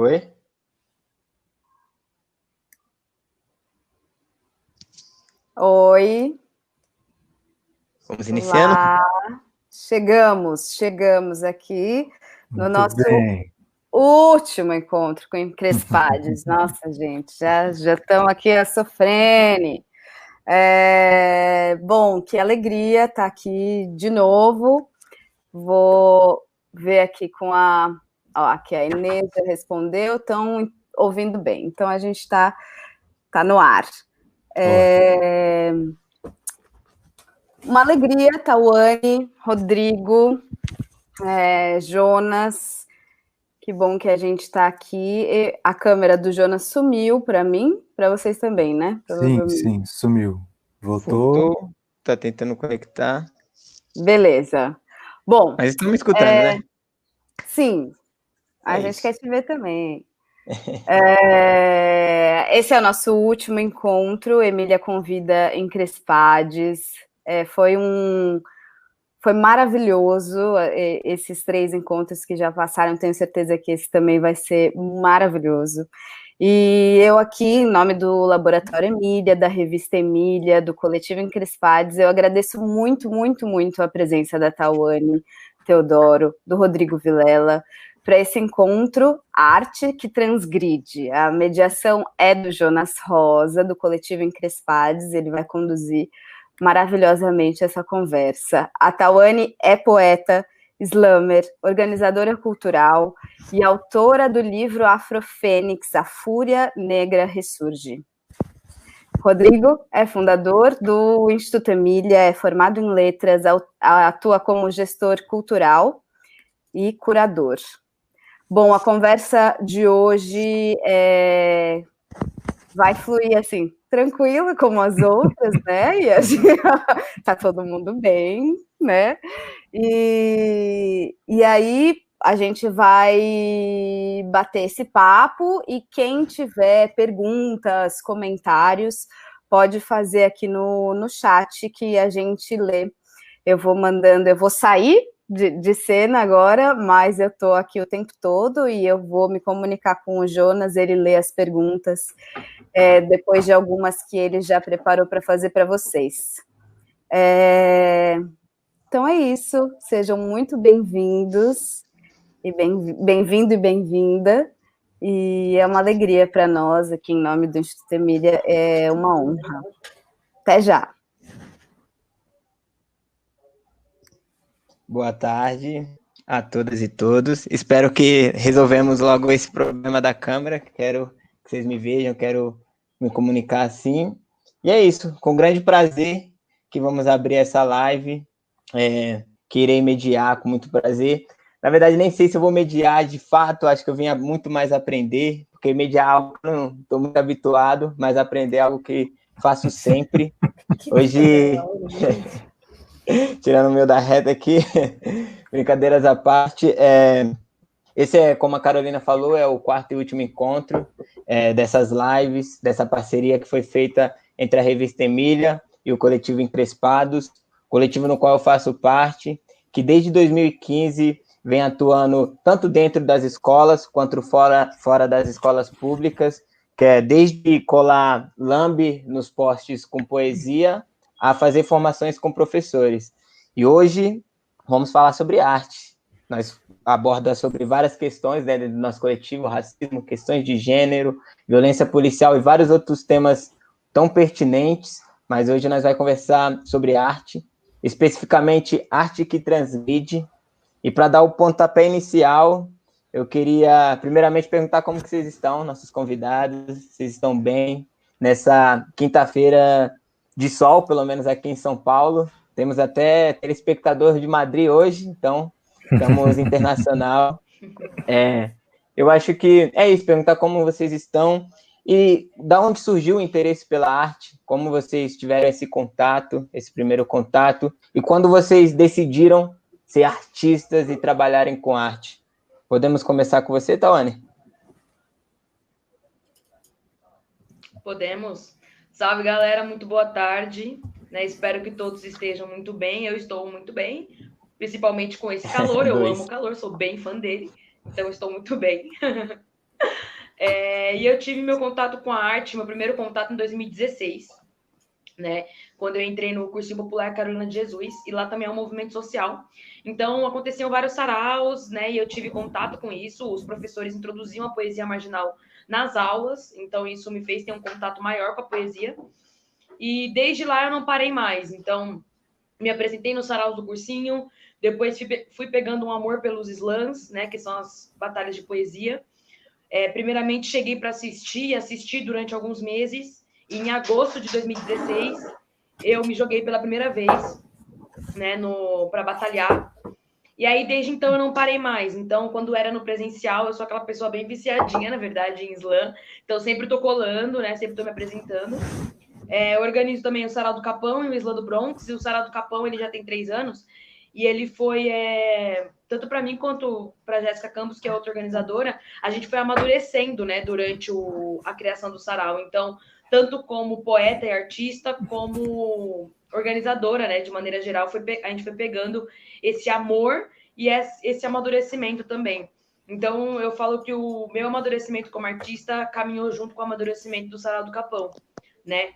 Oi? Oi. Vamos iniciando? Olá. Chegamos aqui no Muito nosso bem. último encontro com Encrespades. Nossa, gente, já estamos aqui a sofrendo. Bom, que alegria estar aqui de novo. Vou ver aqui com a... Ó, aqui a Inês já respondeu, estão ouvindo bem. Então, a gente está no ar. Uma alegria, Tawane, Rodrigo, Jonas, que bom que a gente está aqui. E a câmera do Jonas sumiu para mim, para vocês também, né? Sim, sumiu. Voltou. Voltou, tá tentando conectar. Beleza. Bom, Mas estão me escutando, né? sim, a É gente isso. quer te ver também. Esse é o nosso último encontro. Emília convida Encrespades. Foi maravilhoso esses 3 encontros que já passaram. Tenho certeza que esse também vai ser maravilhoso. E eu aqui, em nome do Laboratório Emília, da Revista Emília, do Coletivo Encrespades, eu agradeço muito, muito, muito a presença da Tawane Teodoro, do Rodrigo Vilela, para esse encontro Arte que Transgride. A mediação é do Jonas Rosa, do Coletivo Encrespades, ele vai conduzir maravilhosamente essa conversa. A Tawane é poeta, slammer, organizadora cultural e autora do livro Afrofênix, A Fúria Negra Ressurge. Rodrigo é fundador do Instituto Emília, é formado em letras, atua como gestor cultural e curador. Bom, a conversa de hoje vai fluir assim, tranquila como as outras, né? E tá todo mundo bem, né? E aí a gente vai bater esse papo e quem tiver perguntas, comentários, pode fazer aqui no chat que a gente lê. Eu vou sair de cena agora, mas eu estou aqui o tempo todo e eu vou me comunicar com o Jonas, ele lê as perguntas depois de algumas que ele já preparou para fazer para vocês. Então é isso, sejam muito bem-vindos, e bem-vindo e bem-vinda, e é uma alegria para nós aqui em nome do Instituto Emília, é uma honra. Até já. Boa tarde a todas e todos. Espero que resolvemos logo esse problema da câmera. Quero que vocês me vejam, quero me comunicar assim. E é isso, com grande prazer que vamos abrir essa live, que irei mediar com muito prazer. Na verdade, nem sei se eu vou mediar de fato, acho que eu vim muito mais aprender, porque mediar é algo que eu não estou muito habituado, mas aprender é algo que faço sempre. Hoje... Tirando o meu da reta aqui, brincadeiras à parte, esse é, como a Carolina falou, é o 4º e último encontro dessas lives, dessa parceria que foi feita entre a Revista Emília e o Coletivo Encrespados, coletivo no qual eu faço parte, que desde 2015 vem atuando tanto dentro das escolas quanto fora das escolas públicas, que é desde colar lambe nos postes com poesia, a fazer formações com professores. E hoje vamos falar sobre arte. Nós abordamos sobre várias questões dentro do nosso coletivo, racismo, questões de gênero, violência policial e vários outros temas tão pertinentes, mas hoje nós vamos conversar sobre arte, especificamente arte que transgride. E para dar o pontapé inicial, eu queria primeiramente perguntar como que vocês estão, nossos convidados, vocês estão bem nessa quinta-feira de sol, pelo menos aqui em São Paulo. Temos até telespectador de Madrid hoje, então estamos internacional. Eu acho que é isso, perguntar como vocês estão e da onde surgiu o interesse pela arte, como vocês tiveram esse contato, esse primeiro contato, e quando vocês decidiram ser artistas e trabalharem com arte. Podemos começar com você, Tawane? Podemos. Salve, galera, muito boa tarde. Espero que todos estejam muito bem. Eu estou muito bem, principalmente com esse calor. Eu amo o calor, sou bem fã dele, então estou muito bem. E eu tive meu contato com a arte, meu primeiro contato em 2016, né? Quando eu entrei no Cursinho Popular Carolina de Jesus, e lá também é um movimento social. Então, aconteciam vários saraus, né? E eu tive contato com isso. Os professores introduziam a poesia marginal nas aulas, então isso me fez ter um contato maior com a poesia. E desde lá eu não parei mais. Então, me apresentei nos saraus do cursinho, depois fui pegando um amor pelos slams, né? Que são as batalhas de poesia. Primeiramente, cheguei para assisti durante alguns meses. E em agosto de 2016, eu me joguei pela primeira vez, né, para batalhar. E aí, desde então, eu não parei mais. Então, quando era no presencial, eu sou aquela pessoa bem viciadinha, na verdade, em slam. Então, sempre tô colando, né? Sempre tô me apresentando. Eu organizo também o Sarau do Capão e o Slam do Bronx. E o Sarau do Capão, ele já tem 3 anos. E ele foi, tanto para mim quanto para a Jéssica Campos, que é outra organizadora, a gente foi amadurecendo, né, durante a criação do Sarau. Então, tanto como poeta e artista, como organizadora, né, de maneira geral, a gente foi pegando esse amor e esse amadurecimento também. Então, eu falo que o meu amadurecimento como artista caminhou junto com o amadurecimento do Sarau do Capão, né?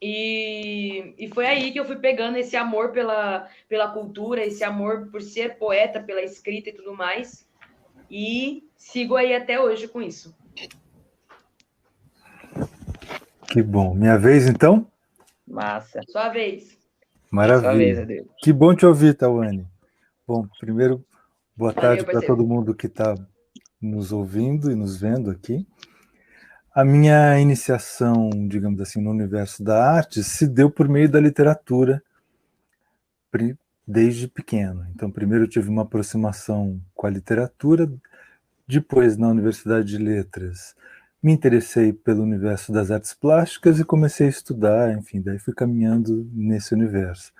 E foi aí que eu fui pegando esse amor pela cultura, esse amor por ser poeta, pela escrita e tudo mais. E sigo aí até hoje com isso. Que bom. Minha vez, então? Massa. Sua vez. Maravilha. Sua vez, Adriano. Que bom te ouvir, Tawane. Bom, primeiro, boa tarde para parceiro. todo mundo que está nos ouvindo e nos vendo aqui. A minha iniciação, digamos assim, no universo da arte se deu por meio da literatura desde pequeno. Então, primeiro eu tive uma aproximação com a literatura, depois, na Universidade de Letras, me interessei pelo universo das artes plásticas e comecei a estudar, enfim, daí fui caminhando nesse universo.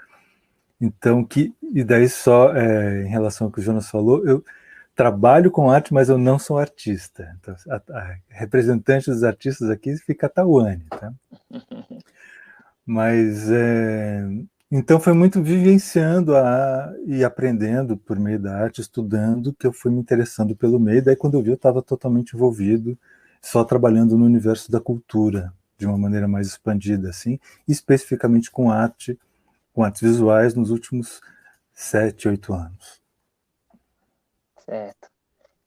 Então, e daí só, em relação ao que o Jonas falou, eu trabalho com arte, mas eu não sou artista. Então, a representante dos artistas aqui fica a Tawane, tá? Mas, então foi muito vivenciando e aprendendo por meio da arte, estudando, que eu fui me interessando pelo meio. Daí, quando eu vi, eu estava totalmente envolvido, só trabalhando no universo da cultura, de uma maneira mais expandida, assim, especificamente com artes visuais nos últimos 7, 8 anos. Certo.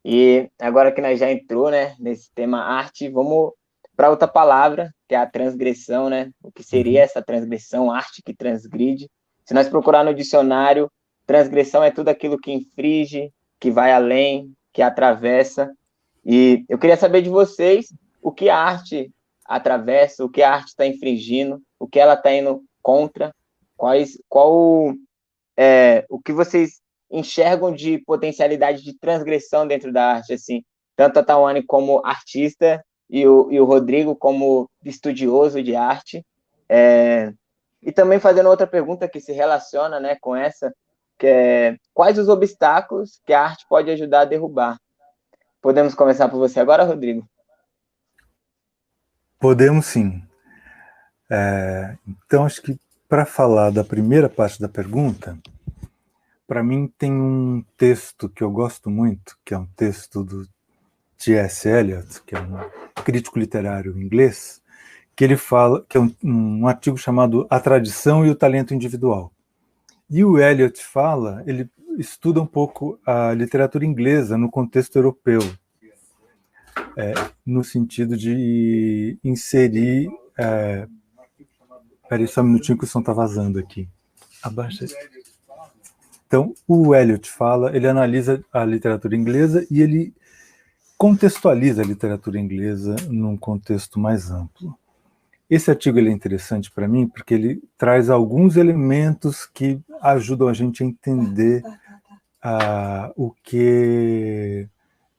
E agora que nós já entrou, né, nesse tema arte, vamos para outra palavra, que é a transgressão, né? O que seria essa transgressão, arte que transgride? Se nós procurar no dicionário, transgressão é tudo aquilo que infringe, que vai além, que atravessa. E eu queria saber de vocês o que a arte atravessa, o que a arte está infringindo, o que ela está indo contra, o que vocês enxergam de potencialidade de transgressão dentro da arte, assim, tanto a Tawane como artista e o Rodrigo como estudioso de arte. E também fazendo outra pergunta que se relaciona, né, com essa, que é quais os obstáculos que a arte pode ajudar a derrubar? Podemos começar por você agora, Rodrigo? Podemos sim. Então, acho que para falar da primeira parte da pergunta, para mim tem um texto que eu gosto muito, que é um texto do T.S. Eliot, que é um crítico literário inglês, que ele fala, que é um artigo chamado A Tradição e o Talento Individual. E o Eliot fala, ele estuda um pouco a literatura inglesa no contexto europeu, no sentido de inserir... Peraí só um minutinho que o som está vazando aqui. Abaixa. Então, o Eliot fala, ele analisa a literatura inglesa e ele contextualiza a literatura inglesa num contexto mais amplo. Esse artigo ele é interessante para mim porque ele traz alguns elementos que ajudam a gente a entender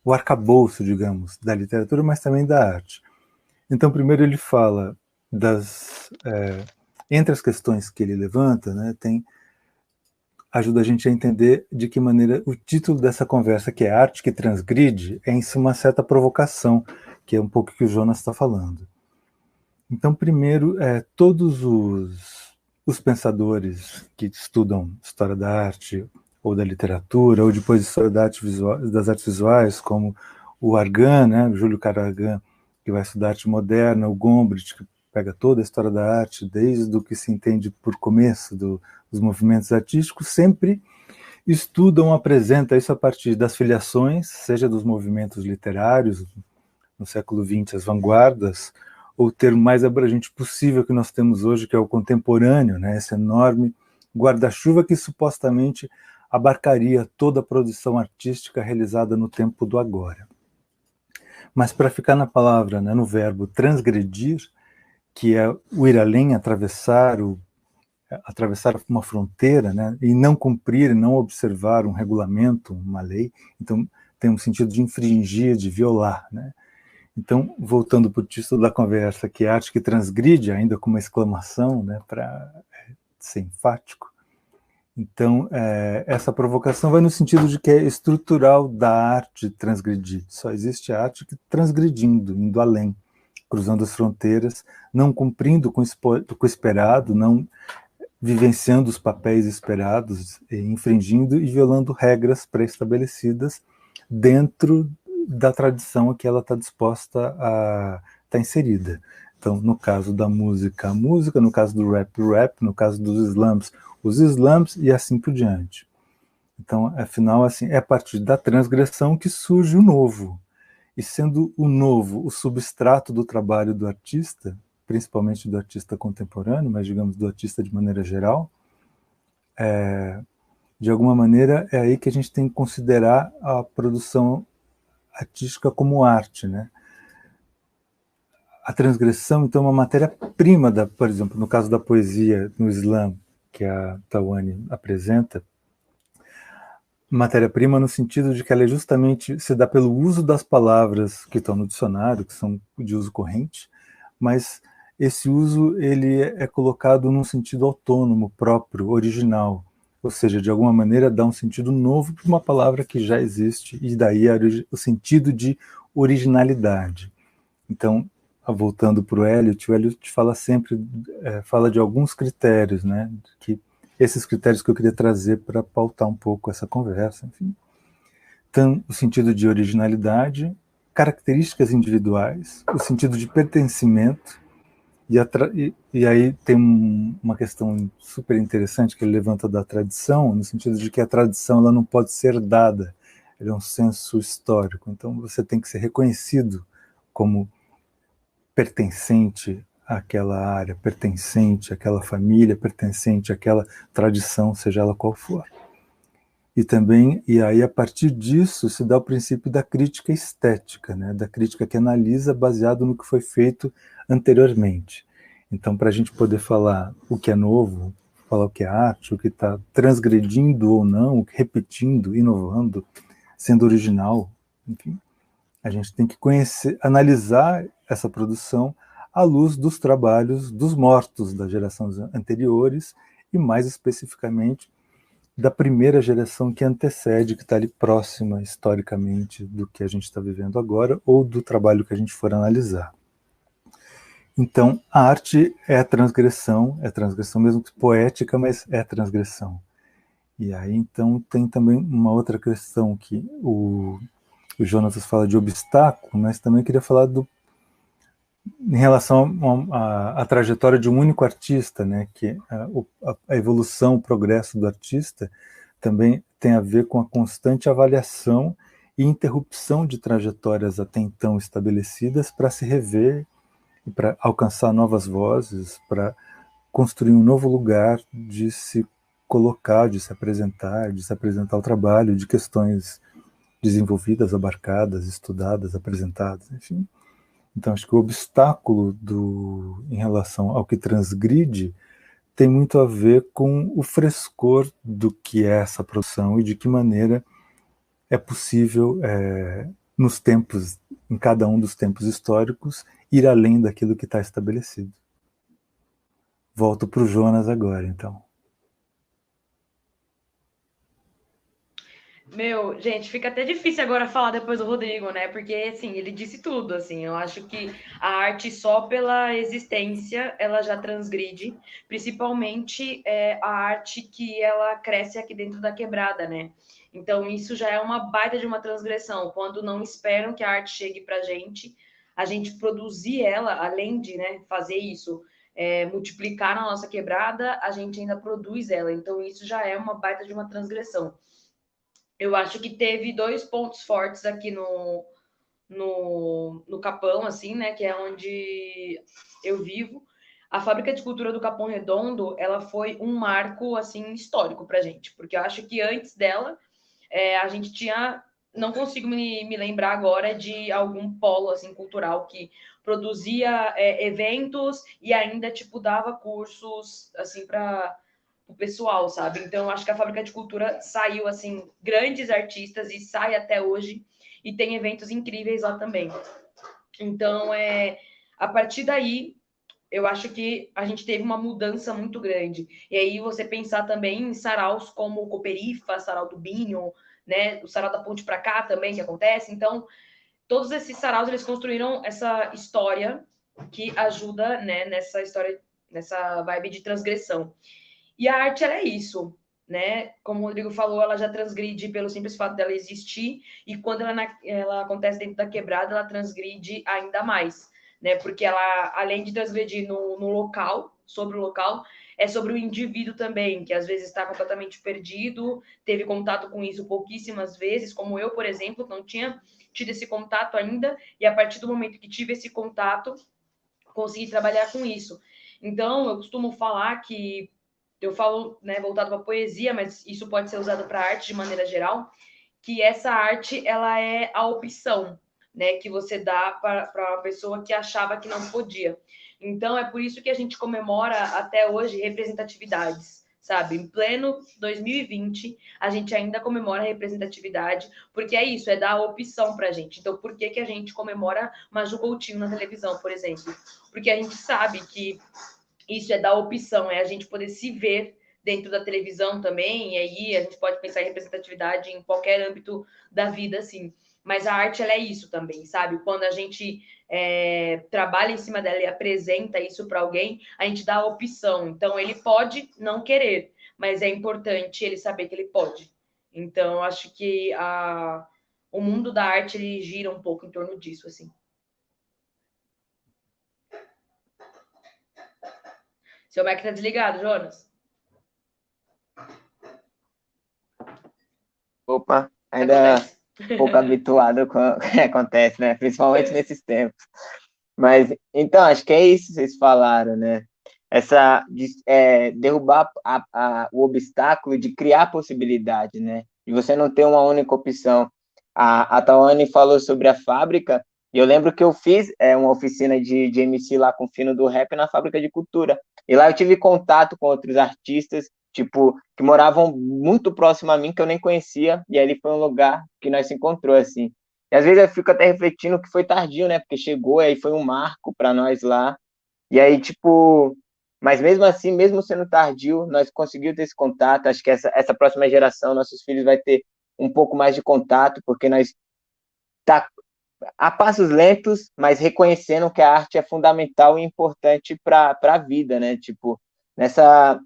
o arcabouço, digamos, da literatura, mas também da arte. Então, primeiro ele fala entre as questões que ele levanta, né, ajuda a gente a entender de que maneira o título dessa conversa, que é Arte que Transgride, é em si uma certa provocação, que é um pouco o que o Jonas está falando. Então, primeiro, todos os pensadores que estudam história da arte, ou da literatura, ou depois história das artes visuais, como o Argan, né, o Júlio Caro Argan, que vai estudar arte moderna, o Gombrich, que pega toda a história da arte, desde o que se entende por começo dos movimentos artísticos, sempre estudam, apresentam isso a partir das filiações, seja dos movimentos literários, no século XX, as vanguardas, ou o termo mais abrangente possível que nós temos hoje, que é o contemporâneo, né, esse enorme guarda-chuva que supostamente abarcaria toda a produção artística realizada no tempo do agora. Mas para ficar na palavra, né, no verbo transgredir, que é o ir além, atravessar uma fronteira, né, e não cumprir, não observar um regulamento, uma lei, então tem um sentido de infringir, de violar, né? Então, voltando para o título da conversa, que é arte que transgride, ainda com uma exclamação, né, para ser enfático. Então, essa provocação vai no sentido de que é estrutural da arte transgredir. Só existe a arte que transgredindo, indo além, cruzando as fronteiras, não cumprindo com o esperado, não vivenciando os papéis esperados, infringindo e violando regras pré-estabelecidas dentro da tradição a que ela está disposta a estar inserida. Então, no caso da música, a música, no caso do rap, o rap, no caso dos slams, os slams e assim por diante. Então, afinal, assim, é a partir da transgressão que surge o novo. E sendo o novo o substrato do trabalho do artista, principalmente do artista contemporâneo, mas digamos do artista de maneira geral, de alguma maneira é aí que a gente tem que considerar a produção artística como arte, né? A transgressão, então, é uma matéria-prima, por exemplo, no caso da poesia no Islã, que a Tawane apresenta, matéria-prima no sentido de que ela justamente se dá pelo uso das palavras que estão no dicionário, que são de uso corrente, mas esse uso ele é colocado num sentido autônomo, próprio, original, ou seja, de alguma maneira dá um sentido novo para uma palavra que já existe, e daí o sentido de originalidade. Então, voltando para o Eliot fala sempre, fala de alguns critérios, né, que esses critérios que eu queria trazer para pautar um pouco essa conversa, enfim. Então, o sentido de originalidade, características individuais, o sentido de pertencimento, e aí tem uma questão super interessante que ele levanta da tradição, no sentido de que a tradição ela não pode ser dada, ela é um senso histórico, então você tem que ser reconhecido como pertencente àquela área, pertencente àquela família, pertencente àquela tradição, seja ela qual for. E aí a partir disso se dá o princípio da crítica estética, né? Da crítica que analisa baseado no que foi feito anteriormente. Então, para a gente poder falar o que é novo, falar o que é arte, o que está transgredindo ou não, repetindo, inovando, sendo original, enfim, a gente tem que conhecer, analisar essa produção à luz dos trabalhos dos mortos das gerações anteriores e, mais especificamente, da primeira geração que antecede, que está ali próxima historicamente do que a gente está vivendo agora ou do trabalho que a gente for analisar. Então, a arte é transgressão mesmo que poética, mas é transgressão. E aí, então, tem também uma outra questão que o Jonatas fala de obstáculo, mas também queria falar em relação à trajetória de um único artista, né, que a evolução, o progresso do artista também tem a ver com a constante avaliação e interrupção de trajetórias até então estabelecidas para se rever e para alcançar novas vozes, para construir um novo lugar de se colocar, de se apresentar ao trabalho, de questões desenvolvidas, abarcadas, estudadas, apresentadas, enfim. Então, acho que o obstáculo em relação ao que transgride tem muito a ver com o frescor do que é essa produção e de que maneira é possível, nos tempos, em cada um dos tempos históricos, ir além daquilo que está estabelecido. Volto para o Jonas agora, então. Meu, gente, fica até difícil agora falar depois do Rodrigo, né? Porque, assim, ele disse tudo, assim. Eu acho que a arte, só pela existência, ela já transgride. Principalmente a arte que ela cresce aqui dentro da quebrada, né? Então, isso já é uma baita de uma transgressão. Quando não esperam que a arte chegue pra gente, a gente produzir ela, além de, né, fazer isso, multiplicar na nossa quebrada, a gente ainda produz ela. Então, isso já é uma baita de uma transgressão. Eu acho que teve dois pontos fortes aqui no Capão, assim, né? Que é onde eu vivo. A Fábrica de Cultura do Capão Redondo, ela foi um marco, assim, histórico pra gente. Porque eu acho que antes dela, a gente tinha... Não consigo me lembrar agora de algum polo, assim, cultural que produzia eventos e ainda, tipo, dava cursos, assim, para o pessoal, sabe? Então, acho que a Fábrica de Cultura saiu, assim, grandes artistas e sai até hoje e tem eventos incríveis lá também. Então, a partir daí, eu acho que a gente teve uma mudança muito grande. E aí você pensar também em saraus como o Cooperifa, Sarau do Binho, né? O Sarau da Ponte pra cá também que acontece. Então, todos esses saraus, eles construíram essa história que ajuda, né, nessa história, nessa vibe de transgressão. E a arte, ela é isso, né? Como o Rodrigo falou, ela já transgride pelo simples fato dela existir, e quando ela acontece dentro da quebrada, ela transgride ainda mais, né? Porque ela, além de transgredir no local, sobre o local, é sobre o indivíduo também, que às vezes está completamente perdido, teve contato com isso pouquíssimas vezes, como eu, por exemplo, não tinha tido esse contato ainda, e a partir do momento que tive esse contato, consegui trabalhar com isso. Então, eu costumo falar que eu falo, né, voltado para poesia, mas isso pode ser usado para arte de maneira geral, que essa arte ela é a opção, né, que você dá para uma pessoa que achava que não podia. Então é por isso que a gente comemora até hoje representatividades, sabe? Em pleno 2020, a gente ainda comemora a representatividade, porque é isso, é dar opção para a gente. Então, por que a gente comemora Maju Coutinho na televisão, por exemplo? Porque a gente sabe que isso é dar opção, é a gente poder se ver dentro da televisão também, e aí a gente pode pensar em representatividade em qualquer âmbito da vida, assim. Mas a arte, ela é isso também, sabe? Quando a gente trabalha em cima dela e apresenta isso para alguém, a gente dá a opção. Então, ele pode não querer, mas é importante ele saber que ele pode. Então, acho que o mundo da arte, ele gira um pouco em torno disso, assim. Seu mic tá desligado, Jonas. Opa, ainda pouco habituado com o que acontece, né? Principalmente nesses tempos. Mas, então, acho que é isso que vocês falaram, né? Derrubar o obstáculo de criar possibilidade, né? De você não ter uma única opção. A Tawane falou sobre a fábrica, e eu lembro que eu fiz uma oficina de MC lá com o Fino do Rap na Fábrica de Cultura. E lá eu tive contato com outros artistas, tipo, que moravam muito próximo a mim, que eu nem conhecia, e ali foi um lugar que nós se encontrou, assim. E às vezes eu fico até refletindo que foi tardio, né? Porque chegou, aí foi um marco para nós lá. E aí, tipo, mas mesmo assim, mesmo sendo tardio, nós conseguimos ter esse contato. Acho que essa próxima geração, nossos filhos, vai ter um pouco mais de contato, porque nós tá a passos lentos, mas reconhecendo que a arte é fundamental e importante para a vida, né? Tipo, nessa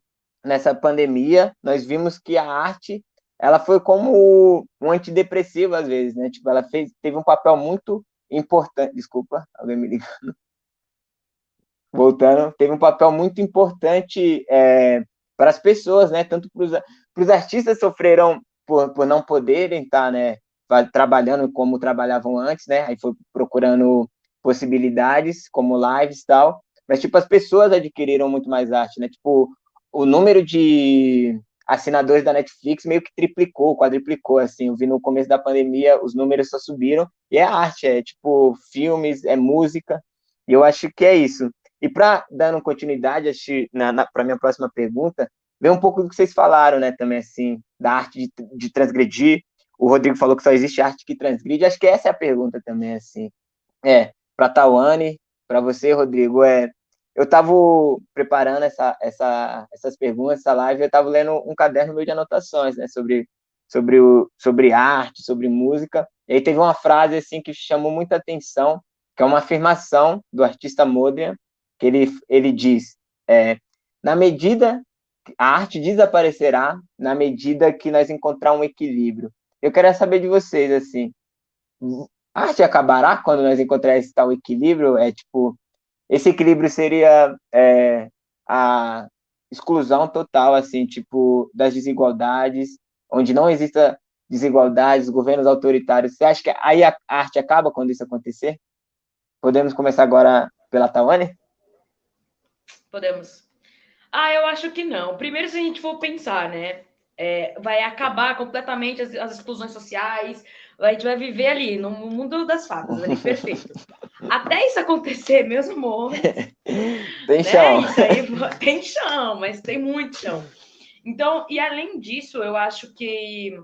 pandemia, nós vimos que a arte ela foi como um antidepressivo às vezes, né? Tipo, ela teve um papel muito importante. Desculpa, alguém me liga. Voltando, teve um papel muito importante para as pessoas, né? Tanto para os artistas sofreram por não poderem estar, né, trabalhando como trabalhavam antes, né? Aí foi procurando possibilidades como lives e tal. Mas, tipo, as pessoas adquiriram muito mais arte, né? Tipo, o número de assinadores da Netflix meio que triplicou, quadriplicou, assim. Eu vi no começo da pandemia, os números só subiram. E é arte, é tipo filmes, é música. E eu acho que é isso. E para dando continuidade para minha próxima pergunta, vem um pouco do que vocês falaram, né, também assim, da arte de transgredir. O Rodrigo falou que só existe arte que transgride. Acho que essa é a pergunta também, assim. Para Tawane, para você, Rodrigo, eu estava preparando essas perguntas, essa live, eu estava lendo um caderno meu de anotações, né, sobre sobre arte, sobre música. E aí teve uma frase assim que chamou muita atenção, que é uma afirmação do artista Mondrian, que ele diz, na medida, a arte desaparecerá na medida que nós encontrar um equilíbrio. Eu quero saber de vocês, assim, a arte acabará quando nós encontrar esse tal equilíbrio? Tipo, esse equilíbrio seria a exclusão total, assim, tipo, das desigualdades, onde não exista desigualdades, governos autoritários. Você acha que aí a arte acaba quando isso acontecer? Podemos começar agora pela Tawane? Podemos. Eu acho que não. Primeiro, se a gente for pensar, né? Vai acabar completamente as exclusões sociais, a gente vai viver ali no mundo das fadas, ali, perfeito. Até isso acontecer, meus amores, tem chão. Isso aí tem chão, mas tem muito chão. Então, e além disso, eu acho que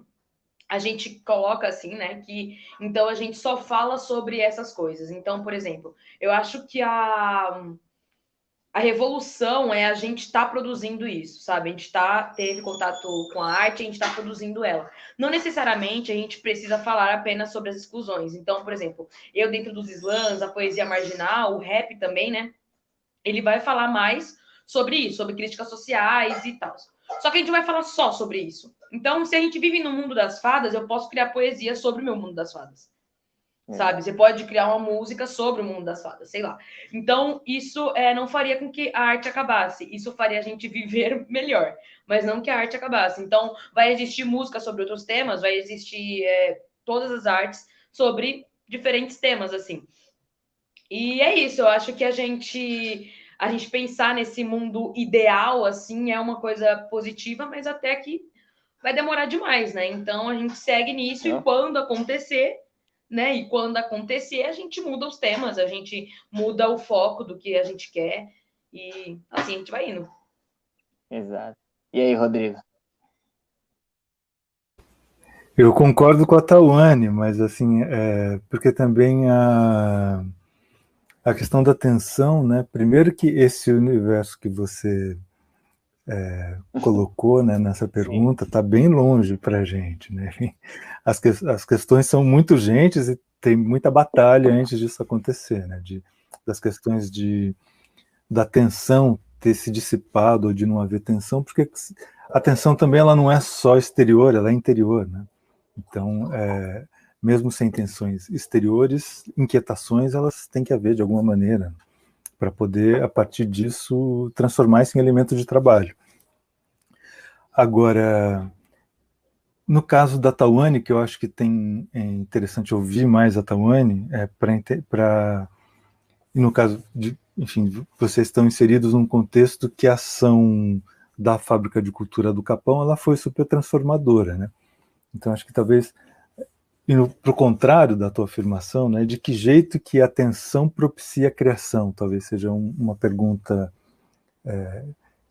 a gente coloca assim, né, que então a gente só fala sobre essas coisas. Então, por exemplo, eu acho que a revolução é a gente estar produzindo isso, sabe? A gente teve contato com a arte, a gente está produzindo ela. Não necessariamente a gente precisa falar apenas sobre as exclusões. Então, por exemplo, eu dentro dos slams, a poesia marginal, o rap também, né? Ele vai falar mais sobre isso, sobre críticas sociais e tal. Só que a gente vai falar só sobre isso. Então, se a gente vive no mundo das fadas, eu posso criar poesia sobre o meu mundo das fadas. Sabe? Você pode criar uma música sobre o mundo das fadas, sei lá. Então, isso não faria com que a arte acabasse. Isso faria a gente viver melhor, mas não que a arte acabasse. Então, vai existir música sobre outros temas, vai existir todas as artes sobre diferentes temas, assim. E é isso, eu acho que a gente pensar nesse mundo ideal, assim, é uma coisa positiva, mas até que vai demorar demais, né? Então, a gente segue nisso e quando acontecer, né? E quando acontecer, a gente muda os temas, a gente muda o foco do que a gente quer e assim a gente vai indo. Exato. E aí, Rodrigo? Eu concordo com a Tawane, mas assim, porque também a questão da tensão, né? Primeiro que esse universo que você colocou, né, nessa pergunta está bem longe para a gente, né? As questões são muito urgentes e tem muita batalha antes disso acontecer, né? Das questões da tensão ter se dissipado ou de não haver tensão, porque a tensão também ela não é só exterior, ela é interior, né? Então, mesmo sem tensões exteriores, inquietações elas têm que haver de alguma maneira para poder, a partir disso, transformar isso em elemento de trabalho. Agora, no caso da Tawane, que eu acho que é interessante ouvir mais a Tawane, no caso de, enfim, vocês estão inseridos num contexto que a ação da Fábrica de Cultura do Capão ela foi super transformadora, né? Então acho que talvez, para o contrário da tua afirmação, né, de que jeito que a tensão propicia a criação, talvez seja uma pergunta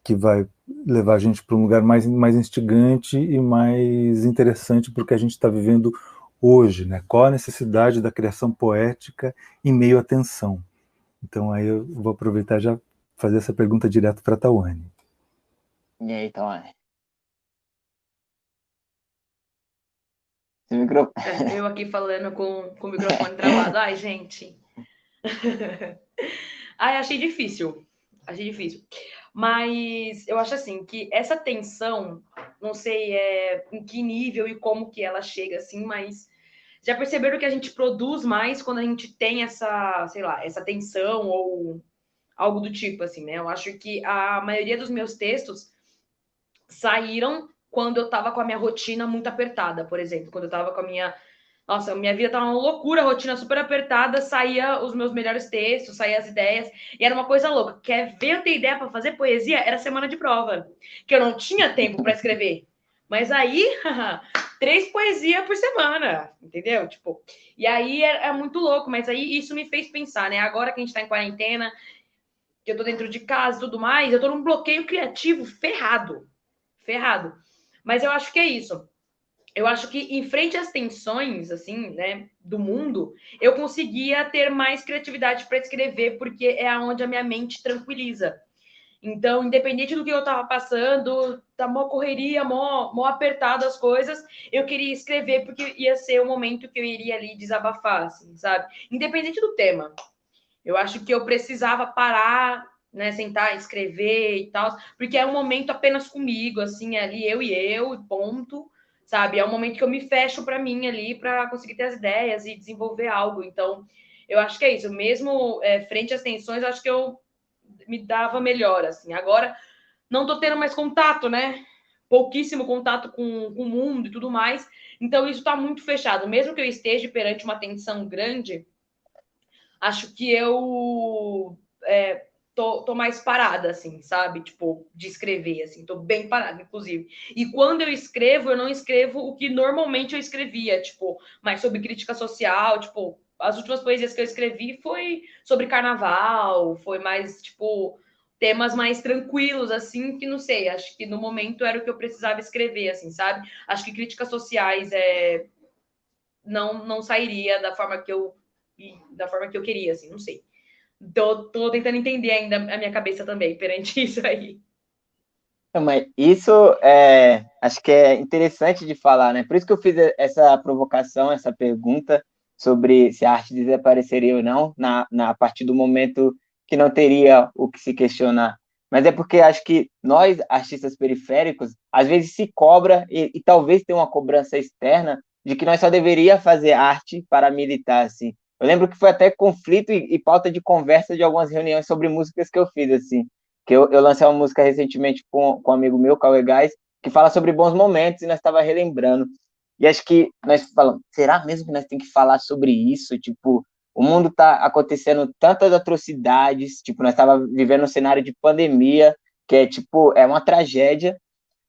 que vai levar a gente para um lugar mais instigante e mais interessante para o que a gente está vivendo hoje, né? Qual a necessidade da criação poética em meio à tensão? Então aí eu vou aproveitar e já fazer essa pergunta direto para a Tawane. E aí, Tawane? Eu aqui falando com o microfone travado. Ai, gente. Achei difícil. Mas eu acho assim que essa tensão, não sei em que nível e como que ela chega assim, mas já perceberam que a gente produz mais quando a gente tem essa, sei lá, essa tensão ou algo do tipo assim, né? Eu acho que a maioria dos meus textos saíram quando eu tava com a minha rotina muito apertada, por exemplo, quando eu tava com a minha minha vida tava uma loucura, rotina super apertada, saía os meus melhores textos, saía as ideias, e era uma coisa louca. Quer ver eu ter ideia para fazer poesia? Era semana de prova, que eu não tinha tempo para escrever. Mas aí, 3 poesias por semana, entendeu? Tipo, e aí é muito louco, mas aí isso me fez pensar, né? Agora que a gente tá em quarentena, que eu tô dentro de casa e tudo mais, eu tô num bloqueio criativo ferrado. Mas eu acho que é isso. Eu acho que em frente às tensões, assim, né, do mundo, eu conseguia ter mais criatividade para escrever, porque é onde a minha mente tranquiliza. Então, independente do que eu estava passando, tá mó correria, mó apertado as coisas, eu queria escrever porque ia ser o momento que eu iria ali desabafar, assim, sabe? Independente do tema. Eu acho que eu precisava parar, né, sentar, escrever e tal, porque é um momento apenas comigo, assim, ali eu e eu, ponto, sabe? É um momento que eu me fecho para mim ali, para conseguir ter as ideias e desenvolver algo. Então, eu acho que é isso. Mesmo frente às tensões, eu acho que eu me dava melhor, assim. Agora, não tô tendo mais contato, né? Pouquíssimo contato com o mundo e tudo mais. Então, isso está muito fechado. Mesmo que eu esteja perante uma tensão grande, acho que eu tô mais parada, assim, sabe? Tipo, de escrever, assim, tô bem parada, inclusive. E quando eu escrevo, eu não escrevo o que normalmente eu escrevia, tipo, mais sobre crítica social, tipo, as últimas poesias que eu escrevi foi sobre carnaval, foi mais, tipo, temas mais tranquilos, assim, que não sei, acho que no momento era o que eu precisava escrever, assim, sabe? Acho que críticas sociais não sairia da forma que eu queria, assim, não sei. Tô tentando entender ainda a minha cabeça também perante isso aí. Mas isso acho que é interessante de falar, né? Por isso que eu fiz essa provocação, essa pergunta sobre se a arte desapareceria ou não, a partir do momento que não teria o que se questionar. Mas é porque acho que nós, artistas periféricos, às vezes se cobra, e talvez tenha uma cobrança externa, de que nós só deveria fazer arte para militar, assim. Eu lembro que foi até conflito e pauta de conversa de algumas reuniões sobre músicas que eu fiz, assim, que eu lancei uma música recentemente com um amigo meu, Cauê Gás, que fala sobre bons momentos, e nós estava relembrando. E acho que nós falamos, será mesmo que nós temos que falar sobre isso? Tipo, o mundo está acontecendo tantas atrocidades, tipo, nós estava vivendo um cenário de pandemia, que é, tipo, é uma tragédia,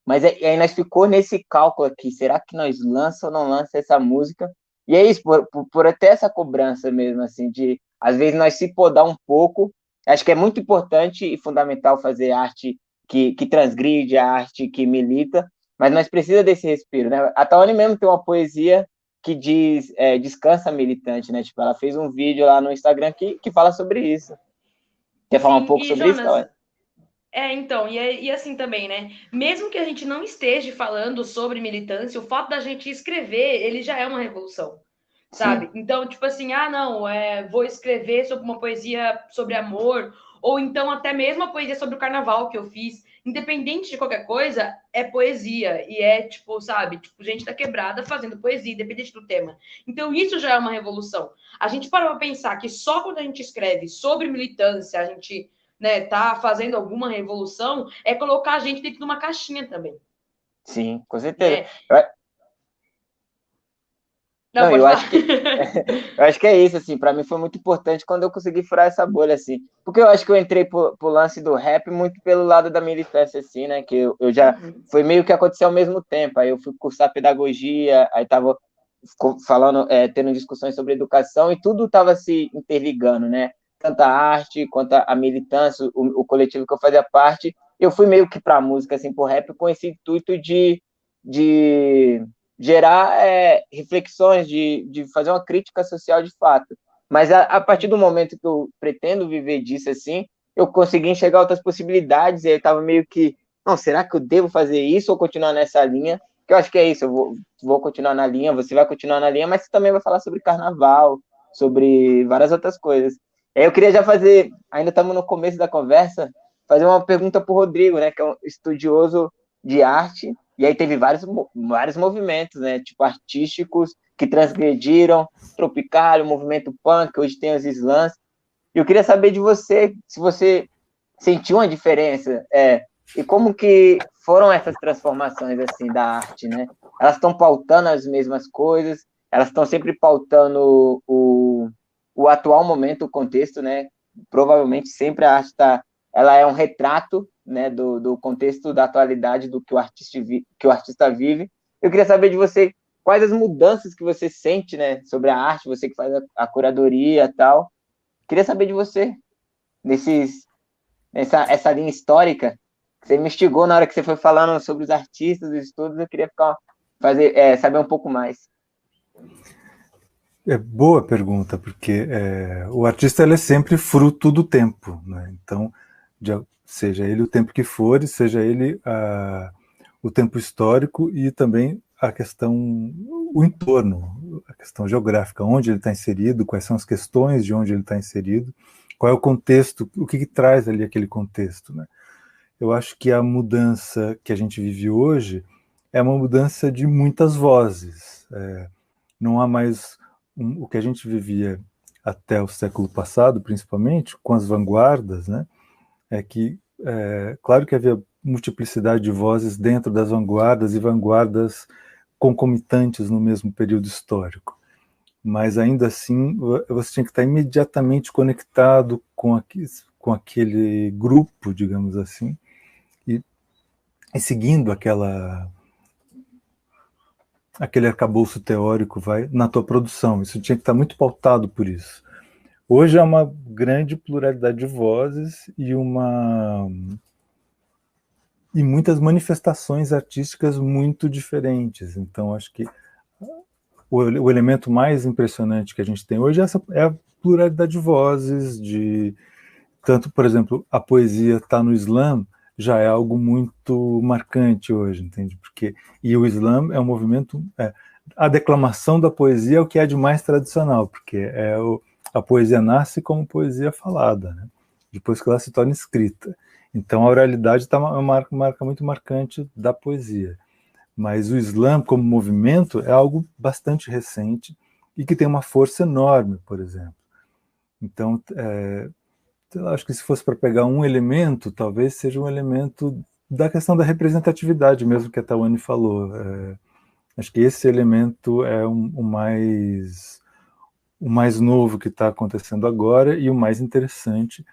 mas aí nós ficou nesse cálculo aqui, será que nós lança ou não lança essa música? E é isso, por até essa cobrança mesmo, assim, de às vezes nós se podar um pouco. Acho que é muito importante e fundamental fazer arte que transgride, a arte que milita, mas nós precisamos desse respiro, né? A Tawane mesmo tem uma poesia que diz descansa militante, né? Tipo, ela fez um vídeo lá no Instagram que fala sobre isso. Quer falar um Sim, pouco e sobre isso, Jonas, Tawane? então, e assim também, né? Mesmo que a gente não esteja falando sobre militância, o fato da gente escrever, ele já é uma revolução, sabe? Sim. Então, tipo assim, não, vou escrever sobre uma poesia sobre amor, ou então até mesmo a poesia sobre o carnaval que eu fiz. Independente de qualquer coisa, é poesia. E é, tipo, sabe? Tipo, gente da quebrada fazendo poesia, independente do tema. Então, isso já é uma revolução. A gente parou pra pensar que só quando a gente escreve sobre militância, a gente, né, tá fazendo alguma revolução, é colocar a gente dentro de uma caixinha também, Sim, com certeza. né? Não, Não, pode eu falar. acho que eu acho que é isso, assim, para mim foi muito importante quando eu consegui furar essa bolha, assim, porque eu acho que eu entrei pro lance do rap muito pelo lado da militância, assim, né, que eu já, Uhum. foi meio que aconteceu ao mesmo tempo, aí eu fui cursar pedagogia, aí tava falando, tendo discussões sobre educação, e tudo tava se interligando, né, tanto a arte quanto a militância, o coletivo que eu fazia parte, eu fui meio que pra música, assim, pro rap, com esse intuito de gerar reflexões, de fazer uma crítica social de fato. Mas a partir do momento que eu pretendo viver disso assim, eu consegui enxergar outras possibilidades, e aí eu estava meio que, não, será que eu devo fazer isso ou continuar nessa linha? Que eu acho que é isso, eu vou continuar na linha, você vai continuar na linha, mas você também vai falar sobre carnaval, sobre várias outras coisas. Eu queria já fazer, ainda estamos no começo da conversa, fazer uma pergunta para o Rodrigo, né, que é um estudioso de arte, e aí teve vários movimentos, né? Tipo, artísticos que transgrediram, Tropicália, o movimento punk, hoje tem os slams. E eu queria saber de você, se você sentiu uma diferença, e como que foram essas transformações, assim, da arte, né? Elas estão pautando as mesmas coisas, elas estão sempre pautando o atual momento, o contexto, né? Provavelmente sempre a arte ela é um retrato, né, do contexto da atualidade do que o artista vive. Eu queria saber de você quais as mudanças que você sente, né, sobre a arte, você que faz a curadoria e tal. Queria saber de você essa linha histórica que você me instigou na hora que você foi falando sobre os artistas, os estudos. Eu queria saber um pouco mais. É boa pergunta, porque o artista ele é sempre fruto do tempo, né? Então, seja ele o tempo que for, seja ele o tempo histórico e também a questão, o entorno, a questão geográfica, onde ele está inserido, quais são as questões de onde ele está inserido, qual é o contexto, o que traz ali aquele contexto, né? Eu acho que a mudança que a gente vive hoje é uma mudança de muitas vozes. Não há mais o que a gente vivia até o século passado, principalmente, com as vanguardas, né? Claro que havia multiplicidade de vozes dentro das vanguardas e vanguardas concomitantes no mesmo período histórico, mas ainda assim você tinha que estar imediatamente conectado com aquele grupo, digamos assim, e seguindo aquele arcabouço teórico na tua produção. Isso tinha que estar muito pautado por isso. Hoje há uma grande pluralidade de vozes e muitas manifestações artísticas muito diferentes. Então, acho que o elemento mais impressionante que a gente tem hoje é a pluralidade de vozes, tanto, por exemplo, a poesia está no Islã, já é algo muito marcante hoje, entende? E o Islã é um movimento... a declamação da poesia é o que é de mais tradicional, porque a poesia nasce como poesia falada, né? Depois que ela se torna escrita. Então a oralidade está uma marca muito marcante da poesia. Mas o Islã, como movimento, é algo bastante recente e que tem uma força enorme, por exemplo. Então, eu acho que se fosse para pegar um elemento, talvez seja um elemento da questão da representatividade mesmo que a Tawane falou. Acho que esse elemento é o mais novo que está acontecendo agora e o mais interessante,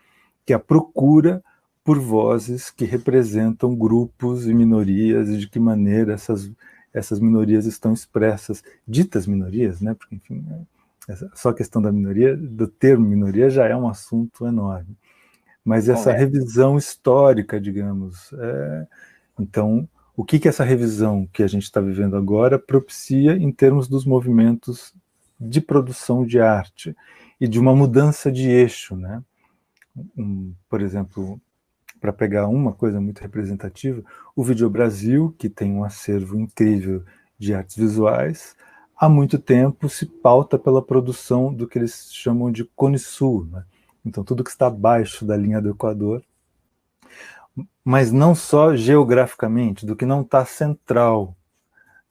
que é a procura por vozes que representam grupos e minorias e de que maneira essas minorias estão expressas, ditas minorias, né? Porque, enfim, só a questão da minoria, do termo minoria, já é um assunto enorme. Mas essa revisão histórica, digamos, então, o que essa revisão que a gente está vivendo agora propicia em termos dos movimentos de produção de arte e de uma mudança de eixo, né? Por exemplo, para pegar uma coisa muito representativa, o Vídeo Brasil, que tem um acervo incrível de artes visuais, há muito tempo se pauta pela produção do que eles chamam de Cone Sul, né? Então tudo que está abaixo da linha do Equador, mas não só geograficamente, do que não está central,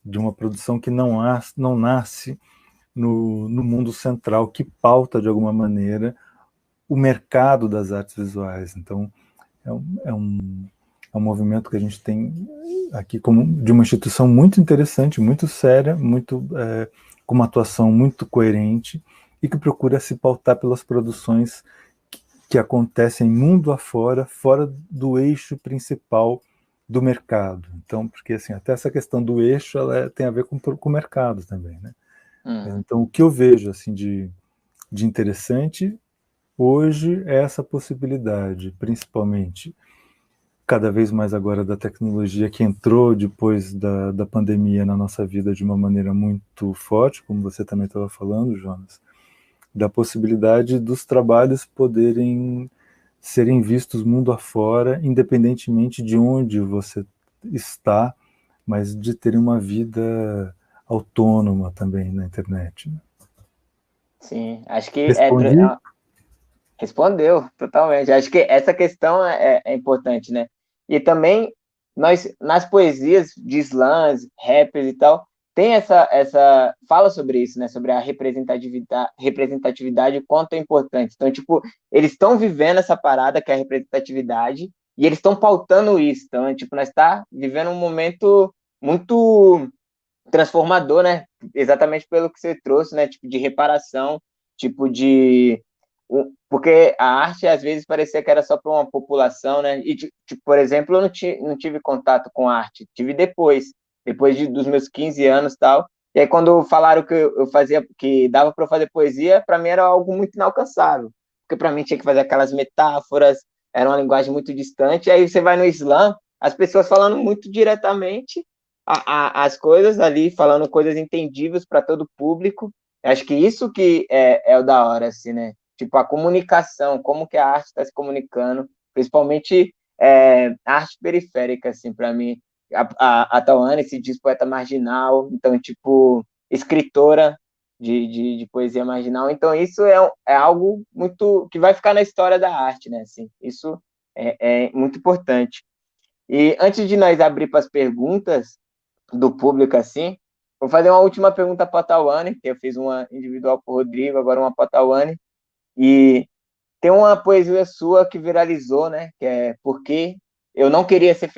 de uma produção que não nasce no mundo central, que pauta de alguma maneira o mercado das artes visuais. Então é um movimento que a gente tem aqui como de uma instituição muito interessante, muito séria, com uma atuação muito coerente e que procura se pautar pelas produções que acontecem mundo afora, fora do eixo principal do mercado. Então, porque assim, até essa questão do eixo tem a ver com o mercado também, né? Então, o que eu vejo assim de interessante hoje é essa possibilidade, principalmente cada vez mais agora da tecnologia que entrou depois da pandemia na nossa vida de uma maneira muito forte, como você também estava falando, Jonas, da possibilidade dos trabalhos poderem serem vistos mundo afora, independentemente de onde você está, mas de terem uma vida autônoma também na internet. Né? Sim, acho que Respondi? Respondeu totalmente. Acho que essa questão é importante, né? E também nós nas poesias de slams, rappers e tal, tem essa fala sobre isso, né? Sobre a representatividade e quanto é importante. Então, tipo, eles estão vivendo essa parada que é a representatividade e eles estão pautando isso. Então, tipo, nós está vivendo um momento muito transformador, né? Exatamente pelo que você trouxe, né? Tipo de reparação, tipo de porque a arte às vezes parecia que era só para uma população, né? E tipo, por exemplo, eu não tive contato com arte, tive depois dos meus 15 anos, tal. E aí quando falaram que eu fazia, que dava para eu fazer poesia, para mim era algo muito inalcançável, porque para mim tinha que fazer aquelas metáforas, era uma linguagem muito distante. Aí você vai no Islã, as pessoas falando muito diretamente as coisas ali, falando coisas entendíveis para todo o público. Acho que isso que é o da hora, assim, né? Tipo, a comunicação, como que a arte está se comunicando, principalmente arte periférica, assim, para mim. A Tauane se diz poeta marginal, então, tipo, escritora de poesia marginal. Então, isso é algo muito que vai ficar na história da arte, né? Assim, isso é muito importante. E antes de nós abrir para as perguntas do público, assim, vou fazer uma última pergunta para a Tauane, que eu fiz uma individual para o Rodrigo, agora uma para a Tauane. E tem uma poesia sua que viralizou, né? Que é Porque eu não queria ser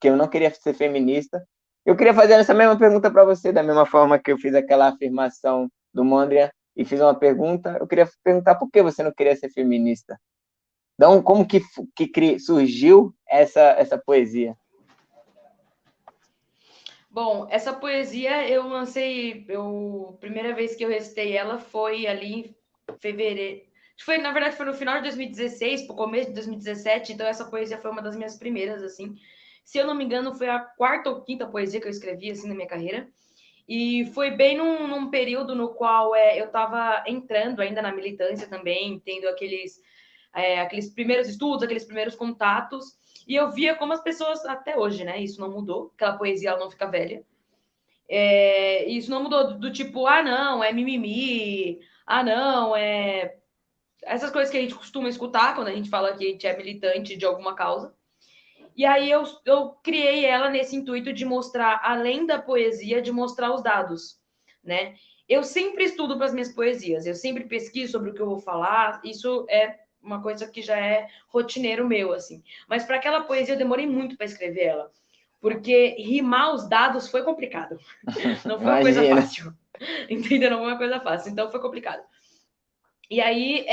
que eu não queria ser feminista. Eu queria fazer essa mesma pergunta para você, da mesma forma que eu fiz aquela afirmação do Mondrian e fiz uma pergunta. Eu queria perguntar por que você não queria ser feminista. Então, como que surgiu essa poesia? Bom, essa poesia eu lancei, primeira vez que eu recitei ela foi ali em fevereiro. Na verdade, foi no final de 2016, pro começo de 2017, então essa poesia foi uma das minhas primeiras, assim. Se eu não me engano, foi a quarta ou quinta poesia que eu escrevi, assim, na minha carreira. E foi bem num período no qual eu estava entrando ainda na militância também, tendo aqueles primeiros estudos, aqueles primeiros contatos, e eu via como as pessoas, até hoje, né? Isso não mudou, aquela poesia ela não fica velha. Isso não mudou do tipo, ah, não, é mimimi, ah, não, essas coisas que a gente costuma escutar quando a gente fala que a gente é militante de alguma causa. E aí eu criei ela nesse intuito de mostrar, além da poesia, de mostrar os dados, né? Eu sempre estudo para as minhas poesias, eu sempre pesquiso sobre o que eu vou falar, isso é uma coisa que já é rotineiro meu, assim. Mas para aquela poesia eu demorei muito para escrever ela, porque rimar os dados foi complicado. Não foi uma coisa fácil. Entendeu? Não foi uma coisa fácil, então foi complicado. E aí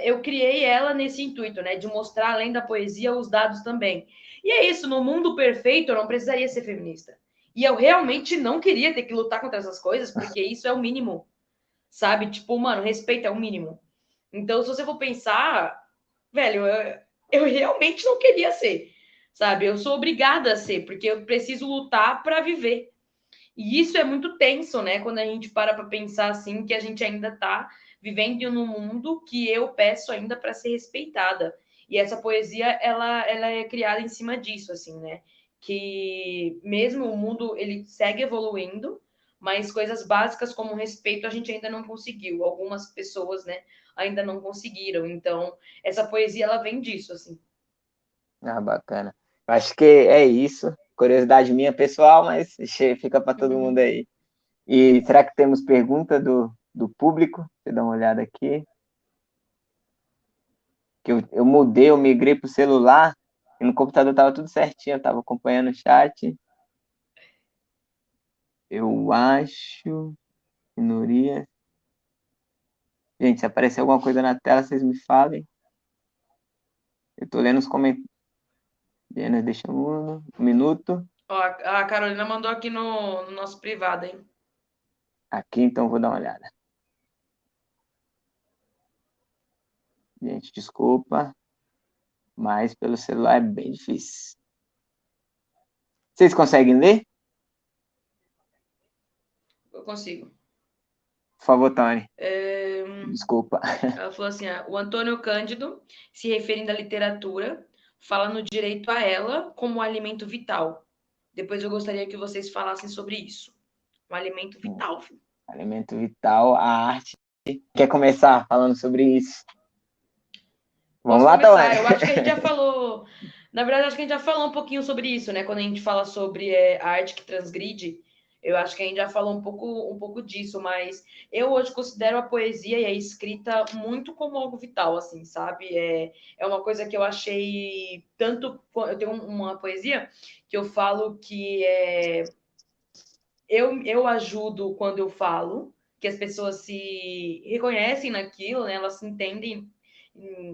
eu criei ela nesse intuito, né? De mostrar, além da poesia, os dados também. E é isso, no mundo perfeito eu não precisaria ser feminista. E eu realmente não queria ter que lutar contra essas coisas, porque isso é o mínimo, sabe? Tipo, mano, respeito é o mínimo. Então, se você for pensar, velho, eu realmente não queria ser, sabe? Eu sou obrigada a ser, porque eu preciso lutar para viver. E isso é muito tenso, né? Quando a gente para pensar assim, que a gente ainda está vivendo num mundo que eu peço ainda para ser respeitada. E essa poesia, ela é criada em cima disso, assim, né? Que mesmo o mundo, ele segue evoluindo, mas coisas básicas como respeito a gente ainda não conseguiu. Algumas pessoas, né, ainda não conseguiram. Então, essa poesia, ela vem disso, assim. Ah, bacana. Acho que é isso. Curiosidade minha pessoal, mas fica para todo mundo aí. E será que temos pergunta do público? Deixa eu dar uma olhada aqui. Que eu mudei, eu migrei para o celular e no computador estava tudo certinho, eu estava acompanhando o chat. Eu acho. Minoria. Gente, se aparecer alguma coisa na tela, vocês me falem. Eu estou lendo os comentários. Deixa um minuto. Ó, a Carolina mandou aqui no nosso privado, hein? Aqui, então, vou dar uma olhada. Gente, desculpa, mas pelo celular é bem difícil. Vocês conseguem ler? Eu consigo. Por favor, Tony. Desculpa. Ela falou assim: o Antônio Cândido, se referindo à literatura, fala no direito a ela como um alimento vital. Depois eu gostaria que vocês falassem sobre isso. Um alimento vital. Filho. Alimento vital, a arte. Quer começar falando sobre isso? Vamos lá, Tony. Eu acho que a gente já falou. Na verdade, acho que a gente já falou um pouquinho sobre isso, né? Quando a gente fala sobre a arte que transgride. Eu acho que a gente já falou um pouco disso, mas eu hoje considero a poesia e a escrita muito como algo vital, assim, sabe? É uma coisa que eu achei tanto. Eu tenho uma poesia que eu falo que eu ajudo quando eu falo, que as pessoas se reconhecem naquilo, né? Elas se entendem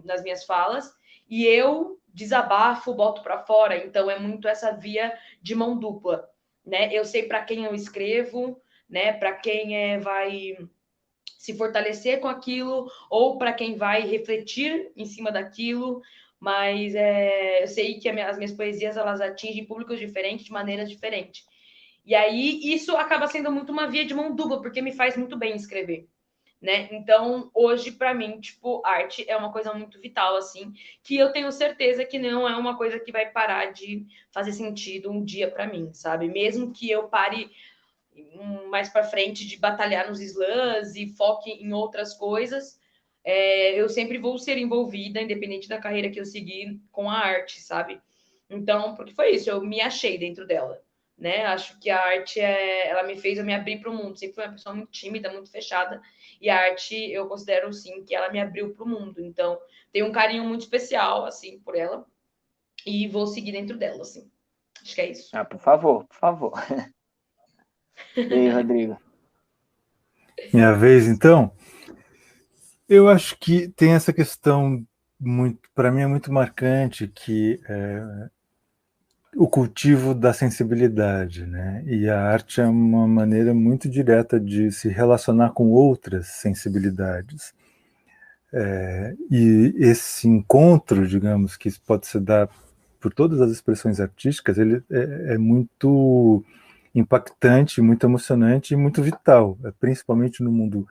nas minhas falas, e eu desabafo, boto para fora. Então é muito essa via de mão dupla. Né? Eu sei para quem eu escrevo, né? Para quem vai se fortalecer com aquilo ou para quem vai refletir em cima daquilo, mas eu sei que as minhas poesias elas atingem públicos diferentes de maneiras diferentes. E aí isso acaba sendo muito uma via de mão dupla, porque me faz muito bem escrever. né? Então, hoje, para mim, tipo, arte é uma coisa muito vital, assim, que eu tenho certeza que não é uma coisa que vai parar de fazer sentido um dia para mim, sabe? Mesmo que eu pare mais para frente de batalhar nos slams e foque em outras coisas, eu sempre vou ser envolvida, independente da carreira que eu seguir, com a arte, sabe? Então, porque foi isso, eu me achei dentro dela, né? Acho que a arte, ela me fez eu me abrir para o mundo. Sempre fui uma pessoa muito tímida, muito fechada, e a arte, eu considero, sim, que ela me abriu para o mundo. Então, tenho um carinho muito especial, assim, por ela, e vou seguir dentro dela, assim. Acho que é isso. Ah, por favor, por favor. E aí, Rodrigo? Minha vez, então? Eu acho que tem essa questão muito, para mim é muito marcante, que o cultivo da sensibilidade, né? E a arte é uma maneira muito direta de se relacionar com outras sensibilidades. E esse encontro, digamos, que pode se dar por todas as expressões artísticas, ele é muito impactante, muito emocionante e muito vital, principalmente no mundo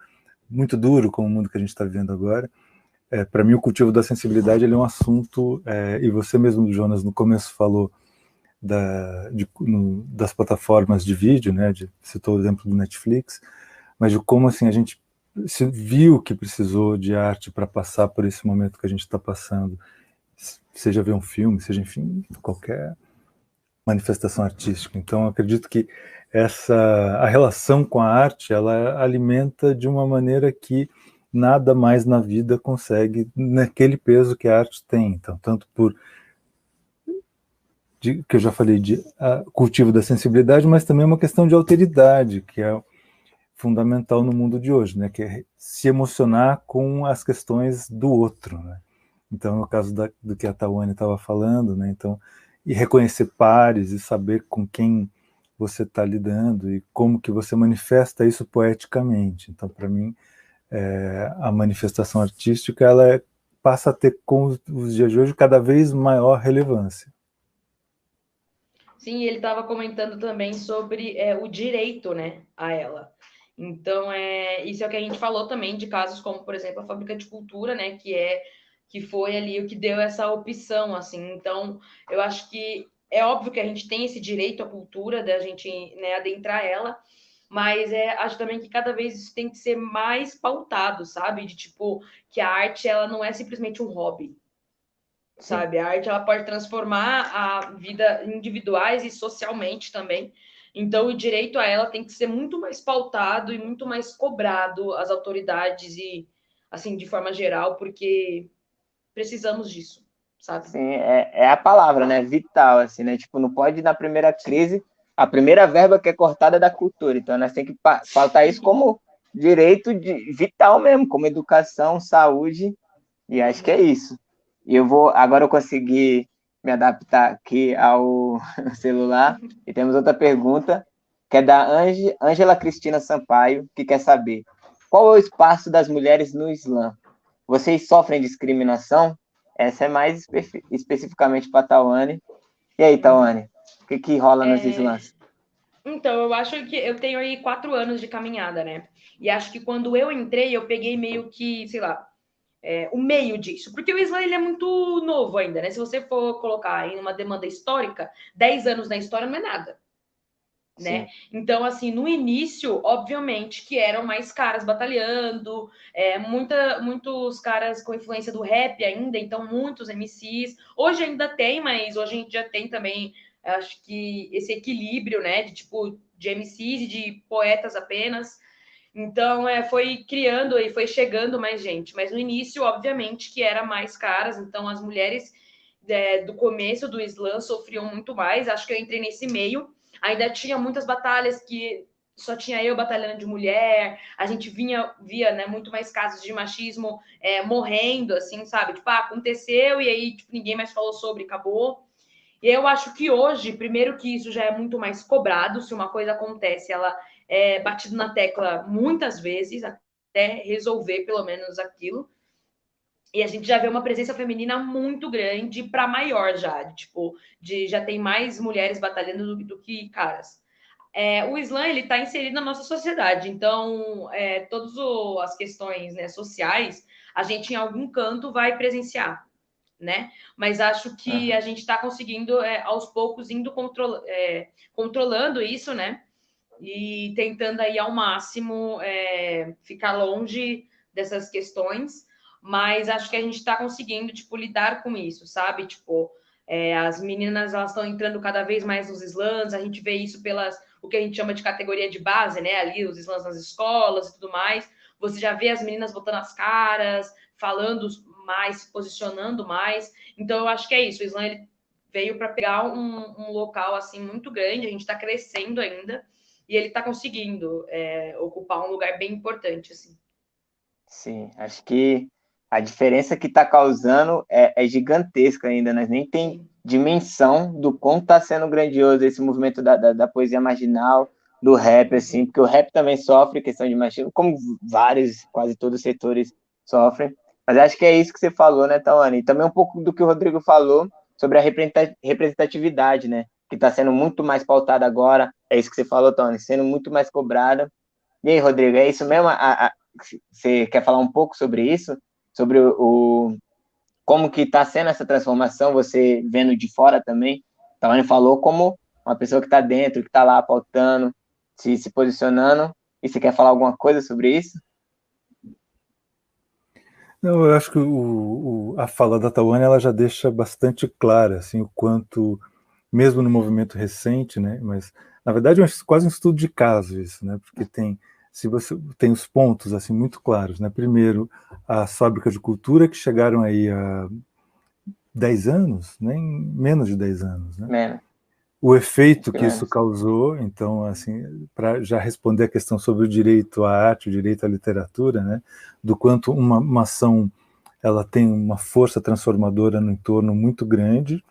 muito duro, como o mundo que a gente está vivendo agora. Para mim, o cultivo da sensibilidade ele é um assunto, e você mesmo, Jonas, no começo falou das plataformas de vídeo, né? Citou o exemplo do Netflix, mas de como assim a gente se viu que precisou de arte para passar por esse momento que a gente está passando, seja ver um filme, seja, enfim, qualquer manifestação artística. Então, eu acredito que a relação com a arte, ela alimenta de uma maneira que nada mais na vida consegue naquele peso que a arte tem. Então, tanto que eu já falei de cultivo da sensibilidade, mas também uma questão de alteridade, que é fundamental no mundo de hoje, né? Que é se emocionar com as questões do outro, né? Então, no caso do que a Tawane estava falando, né? Então, e reconhecer pares e saber com quem você está lidando e como que você manifesta isso poeticamente. Então, para mim, a manifestação artística ela passa a ter com os dias de hoje cada vez maior relevância. Sim, ele estava comentando também sobre o direito, né, a ela. Então, isso é o que a gente falou também de casos como, por exemplo, a Fábrica de Cultura, né, que foi ali o que deu essa opção, assim. Então, eu acho que é óbvio que a gente tem esse direito à cultura, da gente, né, adentrar ela, mas acho também que cada vez isso tem que ser mais pautado, sabe? De tipo, que a arte, ela não é simplesmente um hobby, sabe? A arte ela pode transformar a vida individuais e socialmente também. Então, o direito a ela tem que ser muito mais pautado e muito mais cobrado às autoridades e, assim, de forma geral, porque precisamos disso, sabe? Sim, é a palavra, né? Vital, assim, né? Tipo, não pode, na primeira crise, a primeira verba que é cortada é da cultura. Então, nós temos que pautar isso como direito vital mesmo, como educação, saúde, e acho que é isso. E agora eu consegui me adaptar aqui ao celular, e temos outra pergunta, que é da Ângela Cristina Sampaio, que quer saber: qual é o espaço das mulheres no Islã? Vocês sofrem discriminação? Essa é mais especificamente para a Tawane. E aí, Tawane, o que rola nos Islãs? Então, eu acho que eu tenho aí 4 anos de caminhada, né? E acho que quando eu entrei, eu peguei meio que, sei lá, o meio disso. Porque o Islã ele é muito novo ainda, né? Se você for colocar em uma demanda histórica, 10 anos na história não é nada. Né? Então, assim, no início, obviamente, que eram mais caras batalhando, muitos caras com influência do rap ainda, então muitos MCs. Hoje ainda tem, mas hoje a gente já tem também, acho que esse equilíbrio, né, de tipo de MCs e de poetas apenas. Então, foi criando e foi chegando mais gente. Mas no início, obviamente, que era mais caras, então as mulheres do começo do Islã sofriam muito mais. Acho que eu entrei nesse meio. Ainda tinha muitas batalhas que só tinha eu batalhando de mulher, a gente via, né, muito mais casos de machismo morrendo, assim, sabe? Tipo, aconteceu e aí tipo, ninguém mais falou sobre, acabou. E eu acho que hoje, primeiro que isso já é muito mais cobrado, se uma coisa acontece, ela é batido na tecla muitas vezes, até resolver pelo menos aquilo. E a gente já vê uma presença feminina muito grande para maior já, tipo, já tem mais mulheres batalhando do que caras. o slam ele está inserido na nossa sociedade, então todas as questões, né, sociais a gente em algum canto vai presenciar, né? Mas acho que a gente está conseguindo aos poucos indo controlando isso, né? E tentando aí ao máximo ficar longe dessas questões, mas acho que a gente está conseguindo, tipo, lidar com isso, sabe? Tipo, as meninas, elas estão entrando cada vez mais nos slams, a gente vê isso o que a gente chama de categoria de base, né? Ali, os slams nas escolas e tudo mais. Você já vê as meninas botando as caras, falando mais, se posicionando mais. Então, eu acho que é isso. O slam, ele veio para pegar um local, assim, muito grande. A gente está crescendo ainda. E ele está conseguindo ocupar um lugar bem importante, assim. Sim, acho que a diferença que está causando é gigantesca ainda, nós nem tem dimensão do quanto está sendo grandioso esse movimento da poesia marginal, do rap, assim, porque o rap também sofre questão de machismo, como vários, quase todos os setores sofrem, mas acho que é isso que você falou, né, Tawane? E também um pouco do que o Rodrigo falou sobre a representatividade, né, que está sendo muito mais pautada agora, é isso que você falou, Tawane, sendo muito mais cobrada. E aí, Rodrigo, é isso mesmo? Você quer falar um pouco sobre isso? Sobre como que está sendo essa transformação, você vendo de fora também? A Tawane falou como uma pessoa que está dentro, que está lá pautando, se posicionando. E você quer falar alguma coisa sobre isso? Não, eu acho que a fala da Tawane ela já deixa bastante clara assim, o quanto, mesmo no movimento recente, né, mas na verdade é quase um estudo de caso isso, né, porque se você tem os pontos assim muito claros, né, primeiro as fábricas de cultura que chegaram aí há 10 anos, nem menos de 10 anos, né? O efeito que isso causou, então, assim, para já responder a questão sobre o direito à arte, o direito à literatura, né, do quanto uma ação ela tem uma força transformadora no entorno muito grande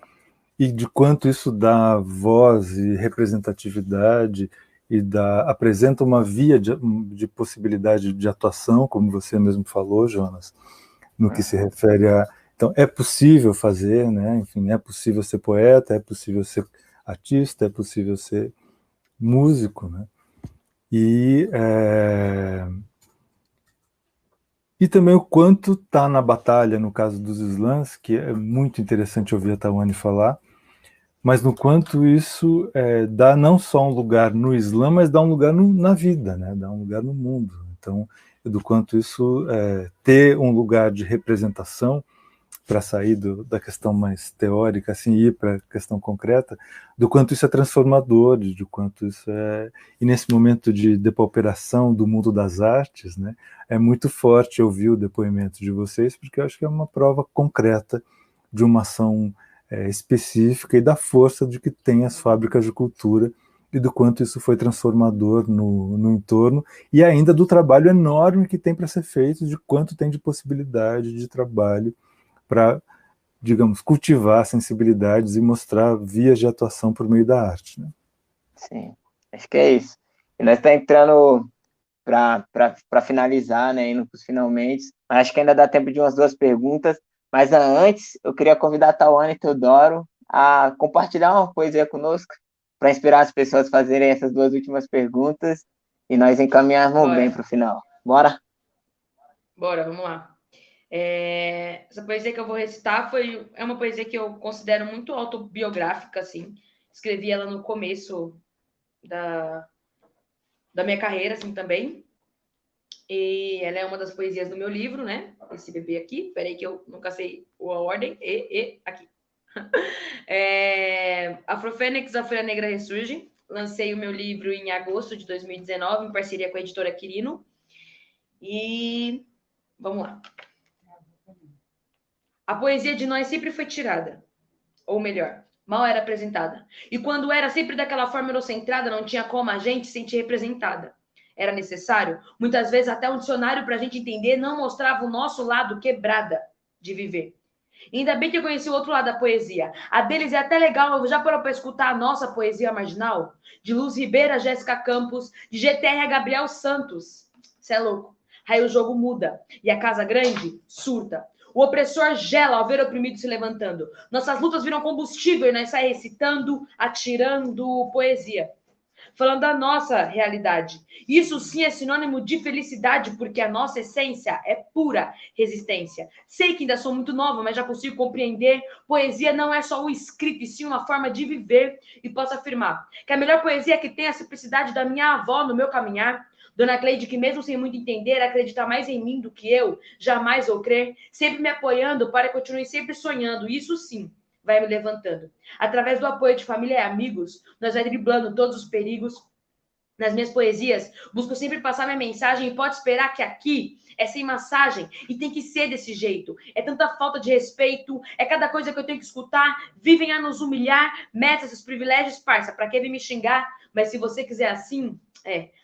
e de quanto isso dá voz e representatividade e apresenta uma via de possibilidade de atuação, como você mesmo falou, Jonas, no que se refere a... Então, é possível fazer, né? Enfim, é possível ser poeta, é possível ser artista, é possível ser músico, né? E também o quanto está na batalha, no caso dos slams, que é muito interessante ouvir a Tawane falar, mas no quanto isso dá não só um lugar no Islã, mas dá um lugar na vida, né? Dá um lugar no mundo. Então, do quanto isso ter um lugar de representação para sair da questão mais teórica, assim, ir para a questão concreta, do quanto isso é transformador, de quanto isso E nesse momento de depauperação do mundo das artes, né, é muito forte ouvir o depoimento de vocês, porque eu acho que é uma prova concreta de uma ação específica e da força de que tem as fábricas de cultura e do quanto isso foi transformador no entorno, e ainda do trabalho enorme que tem para ser feito, de quanto tem de possibilidade de trabalho para, digamos, cultivar sensibilidades e mostrar vias de atuação por meio da arte, né? Sim, acho que é isso. E nós estamos entrando para finalizar, né, indo para os finalmente, mas acho que ainda dá tempo de umas 2 perguntas, mas antes eu queria convidar a Tawane e Teodoro a compartilhar uma poesia conosco, para inspirar as pessoas a fazerem essas 2 últimas perguntas e nós encaminharmos bem para o final. Bora? Bora, vamos lá. Essa poesia que eu vou recitar é uma poesia que eu considero muito autobiográfica, assim. Escrevi ela no começo da minha carreira, assim, também. E ela é uma das poesias do meu livro, né? Esse bebê aqui. Peraí que eu nunca sei a ordem. Aqui. Afrofênix, a Folha Negra Ressurge. Lancei o meu livro em agosto de 2019, em parceria com a editora Quirino. E vamos lá. A poesia de nós sempre foi tirada. Ou melhor, mal era apresentada. E quando era sempre daquela forma eurocentrada, não tinha como a gente se sentir representada. Era necessário, muitas vezes até um dicionário para a gente entender, não mostrava o nosso lado quebrada de viver. E ainda bem que eu conheci o outro lado da poesia. A deles é até legal, já parou para escutar a nossa poesia marginal? De Luz Ribeira, Jéssica Campos, de GTR Gabriel Santos. Cê é louco. Aí o jogo muda e a casa grande surta. O opressor gela ao ver o oprimido se levantando. Nossas lutas viram combustível e nós saímos recitando, atirando poesia. falando da nossa realidade. Isso sim é sinônimo de felicidade, porque a nossa essência é pura resistência. Sei que ainda sou muito nova, mas já consigo compreender. Poesia não é só o escrito, e sim uma forma de viver. E posso afirmar que a melhor poesia é que tem a simplicidade da minha avó no meu caminhar. Dona Cleide, que mesmo sem muito entender, acredita mais em mim do que eu, jamais vou crer, sempre me apoiando para que eu continue sempre sonhando. Isso sim vai me levantando. Através do apoio de família e amigos, nós vai driblando todos os perigos. Nas minhas poesias, busco sempre passar minha mensagem e pode esperar que aqui é sem massagem e tem que ser desse jeito. É tanta falta de respeito, é cada coisa que eu tenho que escutar. Vivem a nos humilhar, metas esses privilégios, parça, pra que vir me xingar? Mas se você quiser assim,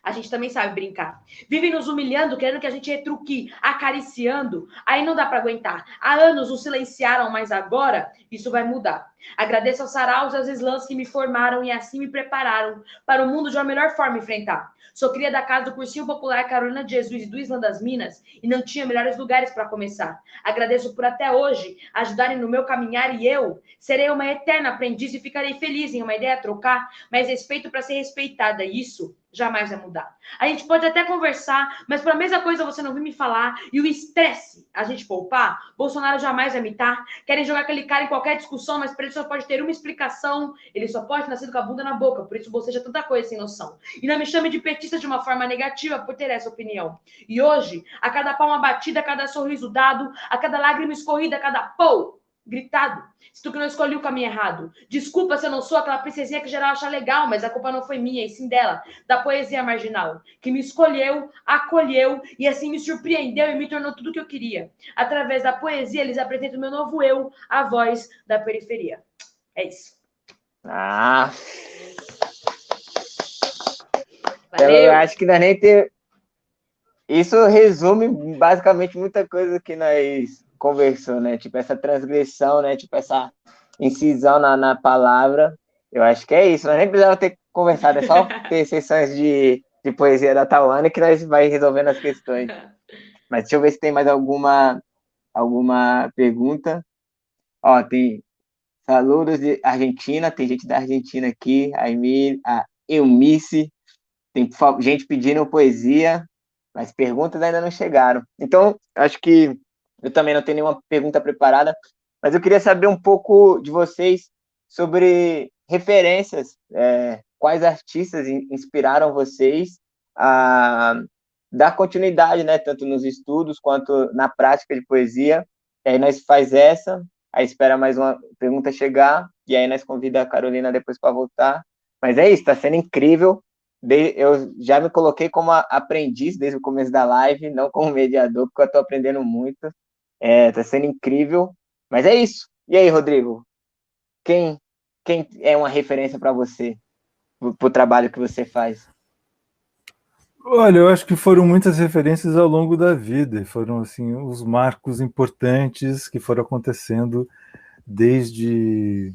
a gente também sabe brincar. Vivem nos humilhando, querendo que a gente retruque, acariciando. Aí não dá pra aguentar. Há anos nos silenciaram, mas agora isso vai mudar. Agradeço aos saraus e aos slams que me formaram e assim me prepararam para o mundo de uma melhor forma enfrentar. Sou cria da casa do Cursinho Popular Carolina de Jesus e do Islã das Minas e não tinha melhores lugares para começar. Agradeço por até hoje ajudarem no meu caminhar e eu serei uma eterna aprendiz e ficarei feliz em uma ideia trocar, mas respeito para ser respeitada. E isso jamais vai mudar. A gente pode até conversar, mas para a mesma coisa você não vir me falar e o estresse a gente poupar, Bolsonaro jamais vai imitar. Querem jogar aquele cara em qualquer discussão, mas para ele só pode ter uma explicação. Ele só pode nascer com a bunda na boca, por isso você já tanta coisa sem noção. E não me chame de petista de uma forma negativa por ter essa opinião. E hoje, a cada palma batida, a cada sorriso dado, a cada lágrima escorrida, a cada pou gritado. Se tu que não escolheu o caminho errado. Desculpa se eu não sou aquela princesinha que geral acha legal, mas a culpa não foi minha, e sim dela, da poesia marginal, que me escolheu, acolheu e assim me surpreendeu e me tornou tudo o que eu queria. Através da poesia, eles apresentam o meu novo eu, a voz da periferia. É isso. Ah, Valeu. eu acho que nós nem ter. Isso resume basicamente muita coisa que nós conversou, né? Tipo, essa transgressão, né? Tipo, essa incisão na palavra. Eu acho que é isso. Nós nem precisávamos ter conversado, é só ter sessões de poesia da Tauana que nós vai resolvendo as questões. Mas deixa eu ver se tem mais alguma pergunta. Ó, tem saludos de Argentina, tem gente da Argentina aqui, a Eunice, tem gente pedindo poesia, mas perguntas ainda não chegaram. Então, acho que eu também não tenho nenhuma pergunta preparada, mas eu queria saber um pouco de vocês sobre referências, quais artistas inspiraram vocês a dar continuidade, né, tanto nos estudos quanto na prática de poesia. E aí nós faz essa, aí espera mais uma pergunta chegar, e aí nós convida a Carolina depois para voltar. Mas é isso, está sendo incrível. Eu já me coloquei como aprendiz desde o começo da live, não como mediador, porque eu estou aprendendo muito. Está sendo incrível. Mas é isso. E aí, Rodrigo? Quem é uma referência para você, para o trabalho que você faz? Olha, eu acho que foram muitas referências ao longo da vida, e foram assim os marcos importantes que foram acontecendo desde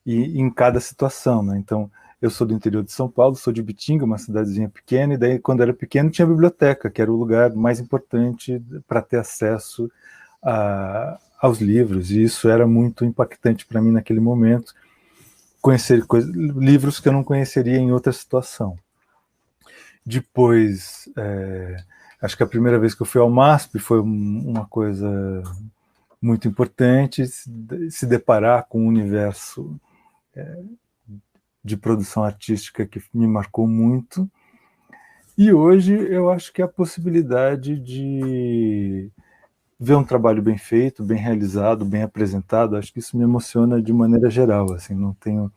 e em cada situação, né? Então, eu sou do interior de São Paulo, sou de Bitinga, uma cidadezinha pequena, e daí quando era pequeno tinha a biblioteca, que era o lugar mais importante para ter acesso aos livros, e isso era muito impactante para mim naquele momento, conhecer livros que eu não conheceria em outra situação. Depois, acho que a primeira vez que eu fui ao MASP foi uma coisa muito importante, se deparar com um universo de produção artística que me marcou muito. E hoje eu acho que a possibilidade de ver um trabalho bem feito, bem realizado, bem apresentado, acho que isso me emociona de maneira geral. Assim, não tenho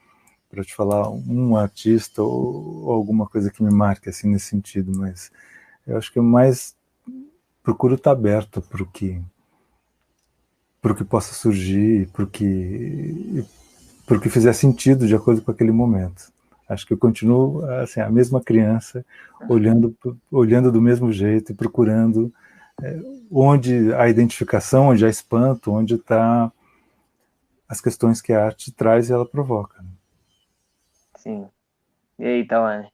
para te falar um artista ou alguma coisa que me marque assim nesse sentido, mas eu acho que eu mais procuro estar aberto para o que possa surgir, para o que fizer sentido de acordo com aquele momento. Acho que eu continuo assim, a mesma criança, olhando do mesmo jeito e procurando onde há identificação, onde há espanto, onde está as questões que a arte traz e ela provoca. Sim. E aí, Tauane?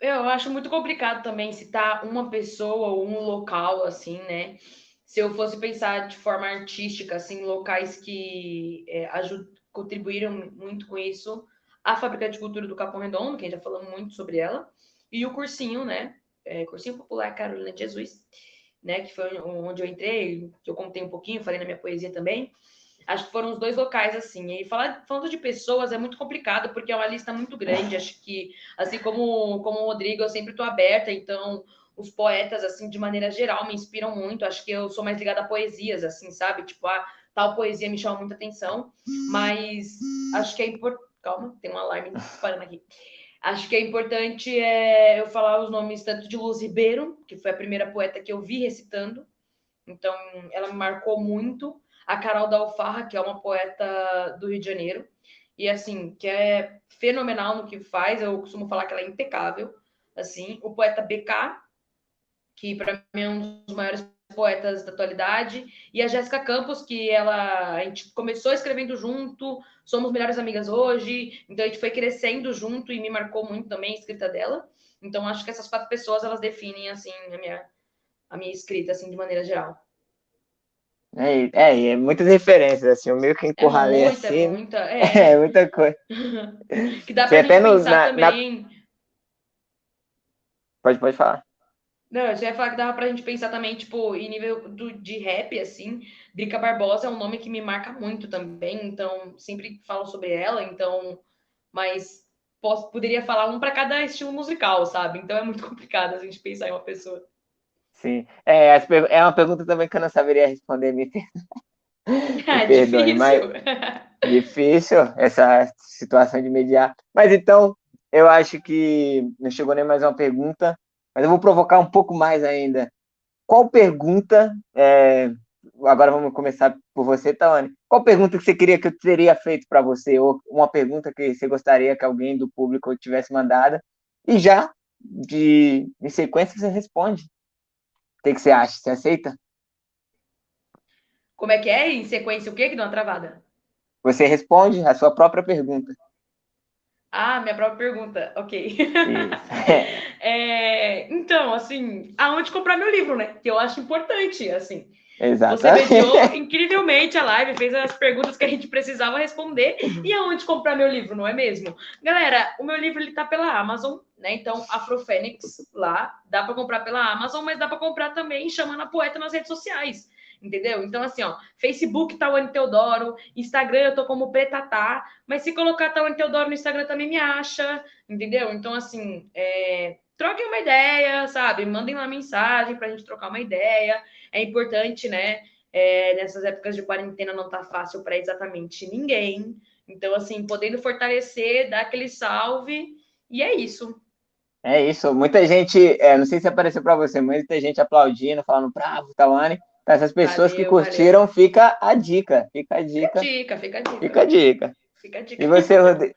Eu acho muito complicado também citar uma pessoa ou um local, assim, né? Se eu fosse pensar de forma artística, assim, locais que contribuíram muito com isso, a Fábrica de Cultura do Capão Redondo, que já falamos muito sobre ela, e o cursinho, né? Cursinho Popular Carolina de Jesus, né? Que foi onde eu entrei, que eu contei um pouquinho, falei na minha poesia também. Acho que foram os dois locais, assim. E falando de pessoas é muito complicado, porque é uma lista muito grande. Acho que, assim como o Rodrigo, eu sempre estou aberta, então os poetas, assim, de maneira geral, me inspiram muito. Acho que eu sou mais ligada a poesias, assim, sabe? Tipo, tal poesia me chama muita atenção. Mas acho que é importante. Calma, tem um alarme parando aqui. Acho que é importante eu falar os nomes tanto de Luz Ribeiro, que foi a primeira poeta que eu vi recitando. Então, ela me marcou muito. A Carol da Alfarra, que é uma poeta do Rio de Janeiro. E, assim, que é fenomenal no que faz. Eu costumo falar que ela é impecável. Assim, o poeta BK, que para mim é um dos maiores poetas da atualidade. E a Jéssica Campos, que a gente começou escrevendo junto. Somos melhores amigas hoje. Então, a gente foi crescendo junto e me marcou muito também a escrita dela. Então, acho que essas 4 pessoas, elas definem, assim, a minha escrita, assim, de maneira geral. É muitas referências, assim, eu meio que encurralei assim. Muita. É muita coisa. Que dá Você pra até gente pensar também. Pode falar. Não, eu já ia falar que dava pra gente pensar também, tipo, em nível de rap, assim. Drica Barbosa é um nome que me marca muito também, então sempre falo sobre ela, então. Mas poderia falar um para cada estilo musical, sabe? Então é muito complicado a gente pensar em uma pessoa. Sim. É uma pergunta também que eu não saberia responder, me É perdoe, mas difícil. difícil essa situação de mediar. Mas então, eu acho que não chegou nem mais uma pergunta, mas eu vou provocar um pouco mais ainda. Qual pergunta, agora vamos começar por você, Tawane. Qual pergunta que você queria que eu teria feito para você, ou uma pergunta que você gostaria que alguém do público tivesse mandado, e já, em sequência, você responde. O que você acha? Você aceita? Como é que é? Em sequência, o quê? Que deu uma travada. Você responde a sua própria pergunta. Ah, minha própria pergunta. Ok. Isso. Então, assim, aonde comprar meu livro, né? Que eu acho importante, assim. Você Exatamente. mediou incrivelmente a live, fez as perguntas que a gente precisava responder. E aonde comprar meu livro, não é mesmo? Galera, o meu livro ele tá pela Amazon, né? Então, Afrofênix lá, dá para comprar pela Amazon, mas dá para comprar também chamando a poeta nas redes sociais. Entendeu? Então, assim, ó, Facebook Tawane Teodoro, Instagram eu tô como Pretatá, mas se colocar Tawane Teodoro no Instagram também me acha, entendeu? Então, assim, troquem uma ideia, sabe? Mandem uma mensagem pra gente trocar uma ideia. É importante, né? Nessas épocas de quarentena não tá fácil para exatamente ninguém. Então, assim, podendo fortalecer, dar aquele salve, e é isso. É isso. Muita gente, não sei se apareceu para você, mas muita gente aplaudindo, falando bravo, Tawane. Para essas pessoas que curtiram, Valeu. fica a dica. Fica a dica. Fica a dica. Fica a dica. Fica a dica. E você, Rodrigo?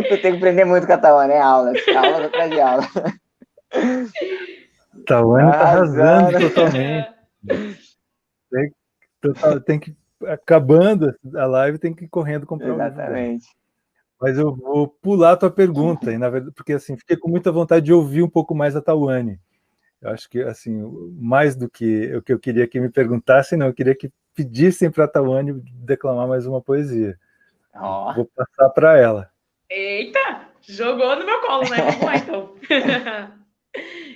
Tem que aprender muito com a Tawane, aulas atrás de aula. Tawane tá arrasando totalmente. Tem que acabando a live, tem que ir correndo comprar o livro dela. Exatamente. Mas eu vou pular a tua pergunta, e na verdade, porque assim, fiquei com muita vontade de ouvir um pouco mais a Tawane. Eu acho que assim, mais do que o que eu queria que me perguntassem, não, eu queria que pedissem para a Tawane declamar mais uma poesia. Oh. Vou passar para ela. Eita, jogou no meu colo, né? Vamos lá, então.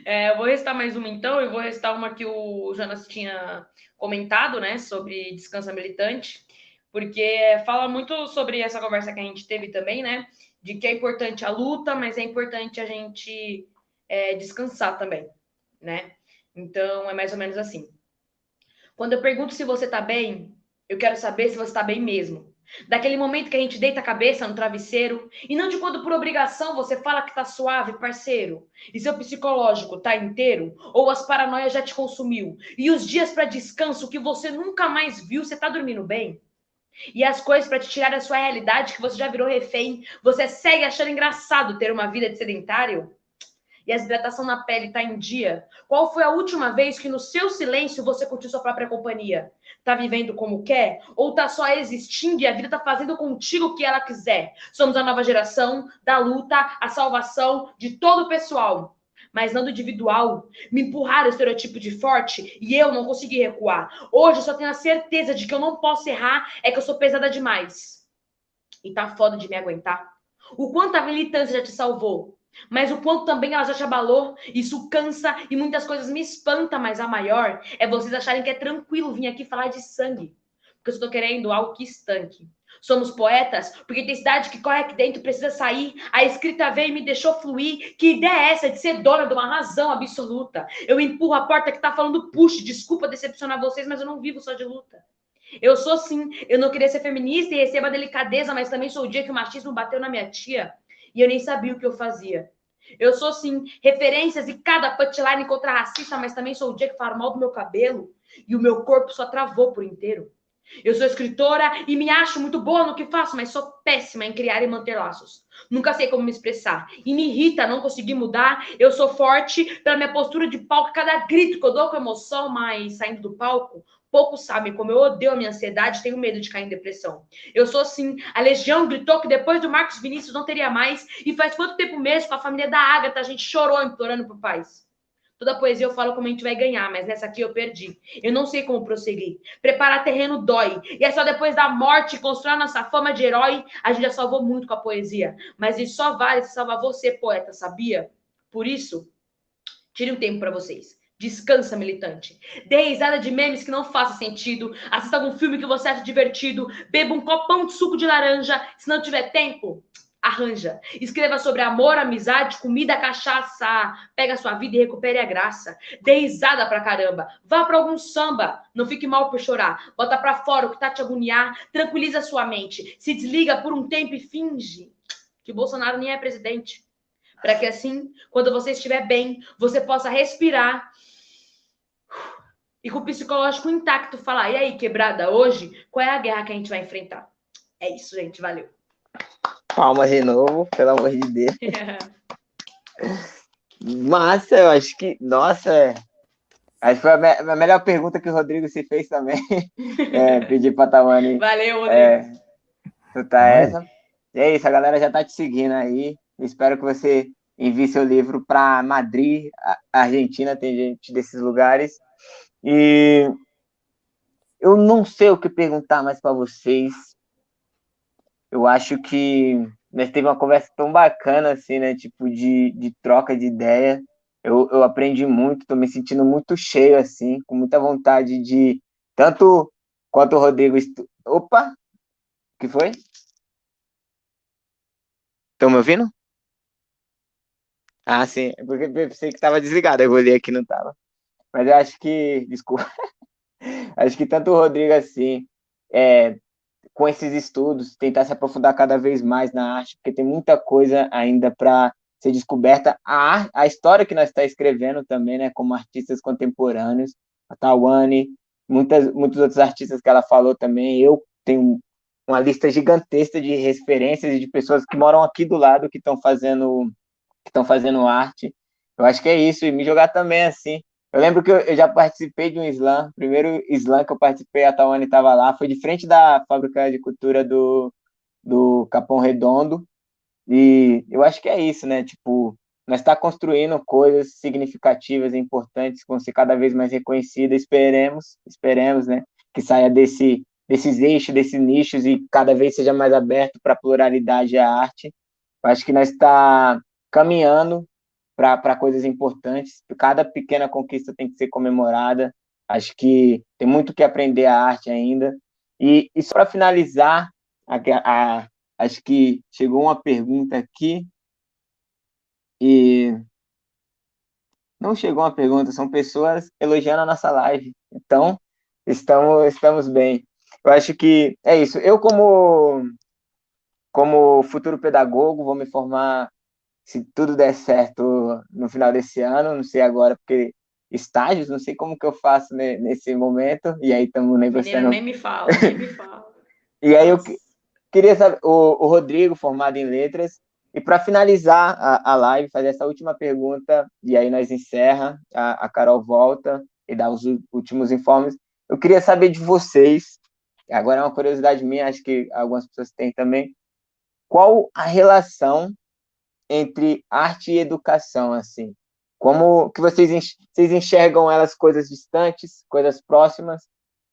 Eu vou restar mais uma, então. Eu vou restar uma que o Jonas tinha comentado, né? Sobre Descansa Militante. Porque fala muito sobre essa conversa que a gente teve também, né? De que é importante a luta, mas é importante a gente descansar também, né? Então, é mais ou menos assim. Quando eu pergunto se você tá bem, eu quero saber se você tá bem mesmo. Daquele momento que a gente deita a cabeça no travesseiro, e não de quando por obrigação você fala que tá suave, parceiro. E seu psicológico tá inteiro, ou as paranoias já te consumiu. E os dias para descanso que você nunca mais viu, você tá dormindo bem? E as coisas para te tirar da sua realidade que você já virou refém, você segue achando engraçado ter uma vida de sedentário? E a hidratação na pele tá em dia? Qual foi a última vez que no seu silêncio você curtiu sua própria companhia? Tá vivendo como quer? Ou tá só existindo e a vida tá fazendo contigo o que ela quiser? Somos a nova geração da luta, a salvação de todo o pessoal. Mas não do individual. Me empurraram o estereotipo de forte e eu não consegui recuar. Hoje eu só tenho a certeza de que eu não posso errar, é que eu sou pesada demais. e tá foda de me aguentar. O quanto a militância já te salvou, mas o quanto também ela já te abalou. Isso cansa e muitas coisas me espanta, mas a maior é vocês acharem que é tranquilo vir aqui falar de sangue. Porque eu estou querendo algo que estanque. Somos poetas porque tem cidade que corre aqui dentro, precisa sair. A escrita veio e me deixou fluir. Que ideia é essa de ser dona de uma razão absoluta? Eu empurro a porta que tá falando puxe. Desculpa decepcionar vocês, mas eu não vivo só de luta. Eu sou sim, eu não queria ser feminista e recebo a delicadeza, mas também sou o dia que o machismo bateu na minha tia e eu nem sabia o que eu fazia. Eu sou sim, referências e cada punchline contra racista, mas também sou o dia que falo mal do meu cabelo e o meu corpo só travou por inteiro. Eu sou escritora e me acho muito boa no que faço, mas sou péssima em criar e manter laços. Nunca sei como me expressar e me irrita não conseguir mudar. Eu sou forte pela minha postura de palco, cada grito que eu dou com emoção, mas saindo do palco, poucos sabem como eu odeio a minha ansiedade e tenho medo de cair em depressão. Eu sou sim, a Legião gritou que depois do Marcos Vinícius não teria mais, e faz quanto tempo mesmo com a família da Ágata a gente chorou implorando por paz. Toda poesia eu falo como a gente vai ganhar, mas nessa aqui eu perdi. Eu não sei como prosseguir. Preparar terreno dói. E é só depois da morte, construir a nossa fama de herói, a gente já salvou muito com a poesia. Mas isso só vale se salvar você, poeta, sabia? Por isso, tire um tempo para vocês. Descansa, militante. Dê risada de memes que não façam sentido. Assista algum filme que você acha divertido. Beba um copão de suco de laranja. Se não tiver tempo, arranja. Escreva sobre amor, amizade, comida, cachaça. Pega a sua vida e recupere a graça. Dê risada pra caramba. Vá pra algum samba. Não fique mal por chorar. Bota pra fora o que tá te agoniar. Tranquiliza sua mente. Se desliga por um tempo e finge que Bolsonaro nem é presidente. Para que assim, quando você estiver bem, você possa respirar e com o psicológico intacto falar: e aí, quebrada, hoje, qual é a guerra que a gente vai enfrentar? É isso, gente. Valeu. Palmas de novo, pelo amor de Deus. Massa, eu acho que... Nossa, acho que foi a melhor pergunta que o Rodrigo se fez também. Pedir pra Tawane... Valeu, Rodrigo. Escutar essa. E é isso, a galera já tá te seguindo aí. Espero que você envie seu livro para Madrid, Argentina, tem gente desses lugares. E eu não sei o que perguntar mais para vocês. Eu acho que nós teve uma conversa tão bacana, assim, né? Tipo, de troca de ideia. Eu aprendi muito, tô me sentindo muito cheio, assim, com muita vontade de... Tanto quanto o Rodrigo... Opa! O que foi? Estão me ouvindo? Ah, sim. Porque eu pensei que estava desligado. Eu olhei aqui e não estava. Mas eu acho que... Desculpa. Acho que tanto o Rodrigo, assim... com esses estudos, tentar se aprofundar cada vez mais na arte, porque tem muita coisa ainda para ser descoberta. A história que nós está escrevendo também, né, como artistas contemporâneos, a Tawane, muitos outros artistas que ela falou também. Eu tenho uma lista gigantesca de referências e de pessoas que moram aqui do lado que estão fazendo arte. Eu acho que é isso, e me jogar também assim. Eu lembro que eu já participei de um slam, o primeiro slam que eu participei, a Tawane estava lá, foi de frente da fábrica de cultura do Capão Redondo, e eu acho que é isso, né, tipo, nós está construindo coisas significativas e importantes, que vão ser cada vez mais reconhecidas, esperemos, né, que saia desses eixos, desses nichos, e cada vez seja mais aberto para a pluralidade e a arte. Eu acho que nós está caminhando para coisas importantes. Cada pequena conquista tem que ser comemorada. Acho que tem muito que aprender a arte ainda. E só para finalizar, acho que chegou uma pergunta aqui e não chegou uma pergunta, são pessoas elogiando a nossa live. Então, estamos bem. Eu acho que é isso. Eu, como futuro pedagogo, vou me formar, se tudo der certo, no final desse ano, não sei agora, porque estágios, não sei como que eu faço nesse momento, e aí estamos negociando. Nem me fala, nem me fala. E aí eu queria saber, o Rodrigo, formado em letras, e para finalizar a live, fazer essa última pergunta, e aí nós encerra, a Carol volta e dá os últimos informes. Eu queria saber de vocês, agora é uma curiosidade minha, acho que algumas pessoas têm também, qual a relação entre arte e educação, assim? Como que vocês enxergam elas, coisas distantes, coisas próximas?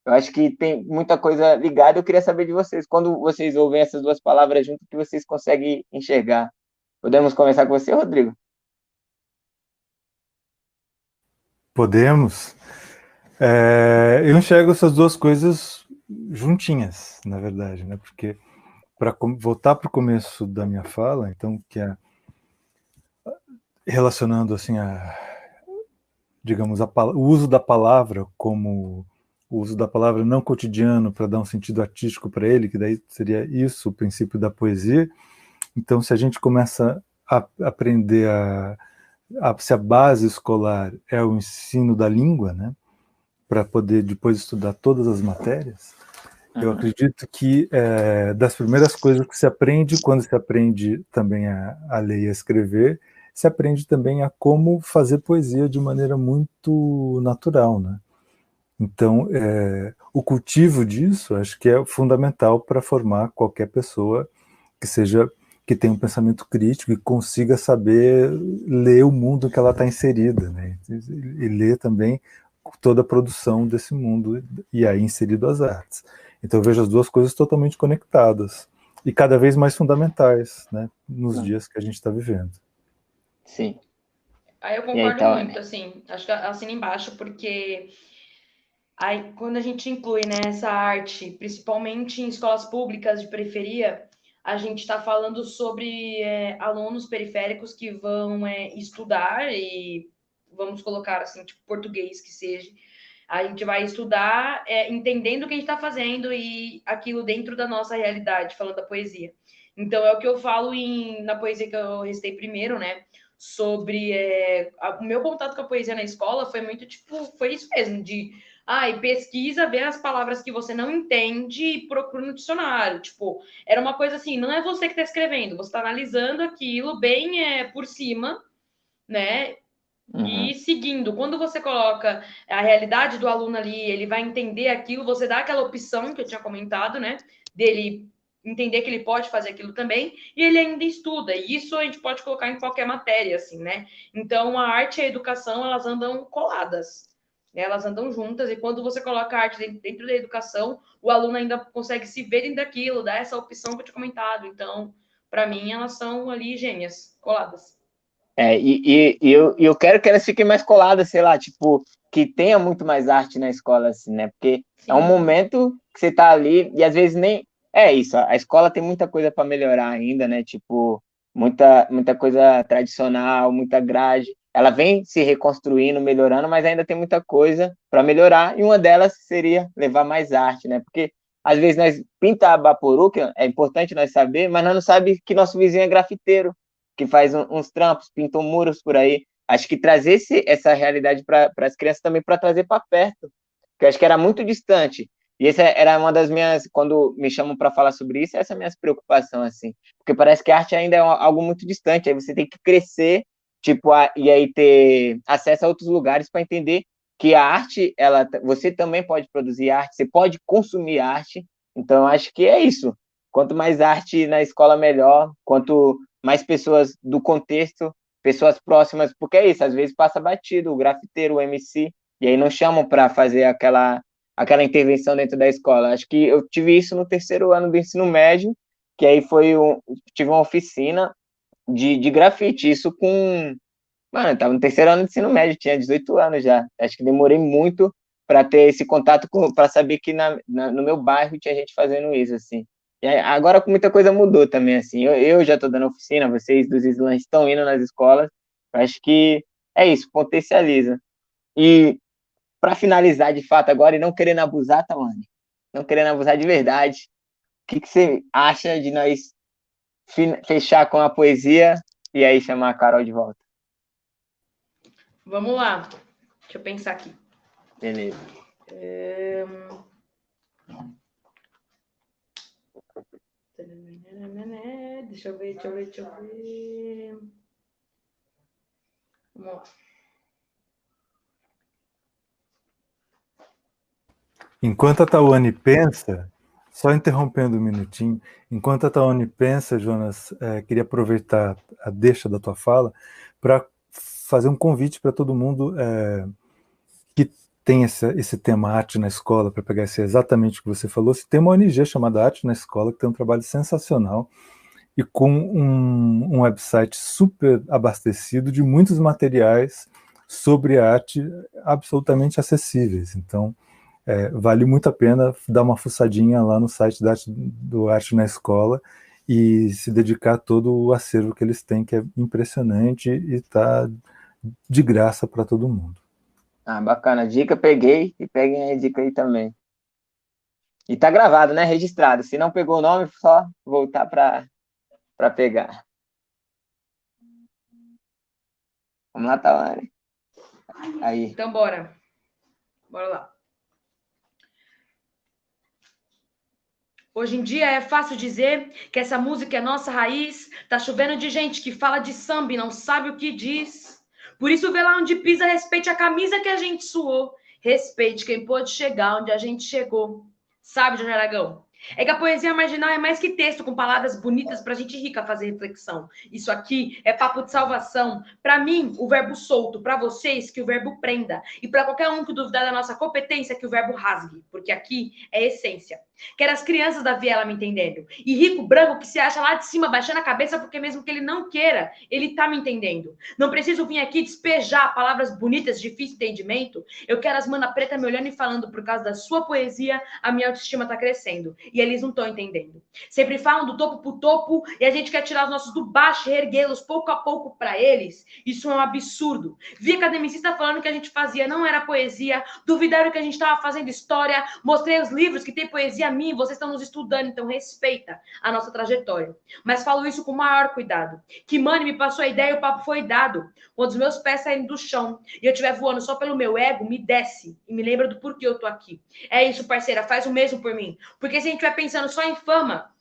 Eu acho que tem muita coisa ligada. Eu queria saber de vocês, quando vocês ouvem essas duas palavras junto, o que vocês conseguem enxergar? Podemos começar com você, Rodrigo? Podemos. Eu enxergo essas duas coisas juntinhas, na verdade, né? Porque, para voltar para o começo da minha fala, então, que é relacionando assim digamos, o uso da palavra como o uso da palavra não cotidiano para dar um sentido artístico para ele, que daí seria isso, o princípio da poesia. Então, se a gente começa a aprender se a base escolar é o ensino da língua, né, para poder depois estudar todas as matérias, eu acredito que das primeiras coisas que se aprende, quando se aprende também a ler e a escrever, se aprende também a como fazer poesia de maneira muito natural, né? Então, o cultivo disso, acho que é fundamental para formar qualquer pessoa que tenha um pensamento crítico e consiga saber ler o mundo que ela está inserida, né? E ler também toda a produção desse mundo, e aí inserido as artes. Então eu vejo as duas coisas totalmente conectadas e cada vez mais fundamentais, né, nos dias que a gente está vivendo. Sim. Aí eu concordo muito, assim, acho que assino embaixo, porque aí quando a gente inclui, né, essa arte, principalmente em escolas públicas de periferia, a gente está falando sobre alunos periféricos que vão estudar e vamos colocar assim, tipo português que seja. A gente vai estudar entendendo o que a gente está fazendo e aquilo dentro da nossa realidade, falando da poesia. Então, é o que eu falo na poesia que eu recitei primeiro, né? Sobre o meu contato com a poesia na escola foi muito, tipo, foi isso mesmo, de pesquisa, vê as palavras que você não entende e procura no dicionário. Tipo, era uma coisa assim, não é você que está escrevendo, você está analisando aquilo bem por cima, né? E seguindo, quando você coloca a realidade do aluno ali, ele vai entender aquilo, você dá aquela opção que eu tinha comentado, né? Dele entender que ele pode fazer aquilo também, e ele ainda estuda. E isso a gente pode colocar em qualquer matéria, assim, né? Então, a arte e a educação, elas andam coladas, né? Elas andam juntas, e quando você coloca a arte dentro da educação, o aluno ainda consegue se ver dentro daquilo, dar essa opção que eu tinha comentado. Então, para mim, elas são ali gêmeas, coladas. Eu quero que elas fiquem mais coladas, sei lá, tipo, que tenha muito mais arte na escola, assim, né? Porque é um momento que você tá ali e às vezes nem. É isso, a escola tem muita coisa para melhorar ainda, né? Tipo, muita coisa tradicional, muita grade. Ela vem se reconstruindo, melhorando, mas ainda tem muita coisa para melhorar. E uma delas seria levar mais arte, né? Porque às vezes nós pinta a Baporu, que é importante nós saber, mas nós não sabemos que nosso vizinho é grafiteiro, que faz uns trampos, pintam muros por aí. Acho que trazer essa realidade para as crianças também para trazer para perto, que eu acho que era muito distante. E essa era uma das minhas, quando me chamam para falar sobre isso, essa é a minha preocupação, assim. Porque parece que a arte ainda é algo muito distante, aí você tem que crescer, tipo, e aí ter acesso a outros lugares para entender que a arte, você também pode produzir arte, você pode consumir arte. Então, acho que é isso. Quanto mais arte na escola, melhor. Quanto mais pessoas do contexto, pessoas próximas, porque é isso, às vezes passa batido, o grafiteiro, o MC, e aí não chamam para fazer aquela intervenção dentro da escola. Acho que eu tive isso no terceiro ano do ensino médio, que aí tive uma oficina de grafite, isso com... Mano, eu tava no terceiro ano do ensino médio, tinha 18 anos já. Acho que demorei muito para ter esse contato, para saber que no meu bairro tinha gente fazendo isso, assim. E agora com muita coisa mudou também, assim. Eu já estou dando oficina, vocês dos slams estão indo nas escolas. Acho que é isso, potencializa. E para finalizar de fato agora, e não querendo abusar, Tawane, não querendo abusar de verdade, o que você acha de nós fechar com a poesia e aí chamar a Carol de volta? Vamos lá. Deixa eu pensar aqui. Beleza. Deixa eu ver. Vamos lá. Enquanto a Tawane pensa, só interrompendo um minutinho, enquanto a Tawane pensa, Jonas, queria aproveitar a deixa da tua fala para fazer um convite para todo mundo que tem esse tema Arte na Escola, para pegar exatamente o que você falou, tem uma ONG chamada Arte na Escola, que tem um trabalho sensacional, e com um website super abastecido de muitos materiais sobre arte absolutamente acessíveis. Então, vale muito a pena dar uma fuçadinha lá no site do Arte na Escola e se dedicar a todo o acervo que eles têm, que é impressionante e está de graça para todo mundo. Ah, bacana. Dica, peguei, e peguem a dica aí também. E tá gravado, né? Registrado. Se não pegou o nome, só voltar para pegar. Vamos lá, Tawane. Aí. Então, bora. Bora lá. Hoje em dia é fácil dizer que essa música é nossa raiz. Tá chovendo de gente que fala de samba e não sabe o que diz. Por isso, vê lá onde pisa, respeite a camisa que a gente suou. Respeite quem pôde chegar onde a gente chegou. Sabe, Johnny Aragão? É que a poesia marginal é mais que texto com palavras bonitas pra gente rica fazer reflexão. Isso aqui é papo de salvação. Pra mim, o verbo solto. Pra vocês, que o verbo prenda. E pra qualquer um que duvidar da nossa competência, que o verbo rasgue. Porque aqui é essência. Quero as crianças da viela me entendendo. E rico branco que se acha lá de cima, baixando a cabeça, porque mesmo que ele não queira, ele tá me entendendo. Não preciso vir aqui despejar palavras bonitas, de difícil entendimento. Eu quero as mana preta me olhando e falando, por causa da sua poesia, a minha autoestima tá crescendo. E eles não estão entendendo. Sempre falam do topo pro topo e a gente quer tirar os nossos do baixo e erguê-los pouco a pouco para eles. Isso é um absurdo. Vi academicista falando que a gente fazia não era poesia, duvidaram que a gente estava fazendo história, mostrei os livros que tem poesia minha, vocês estão nos estudando, então respeita a nossa trajetória. Mas falo isso com o maior cuidado. Que Mani me passou a ideia e o papo foi dado. Quando os meus pés saírem do chão e eu estiver voando só pelo meu ego, me desce e me lembra do porquê eu tô aqui. É isso, parceira, faz o mesmo por mim. Porque se a gente vai pensando só em fama,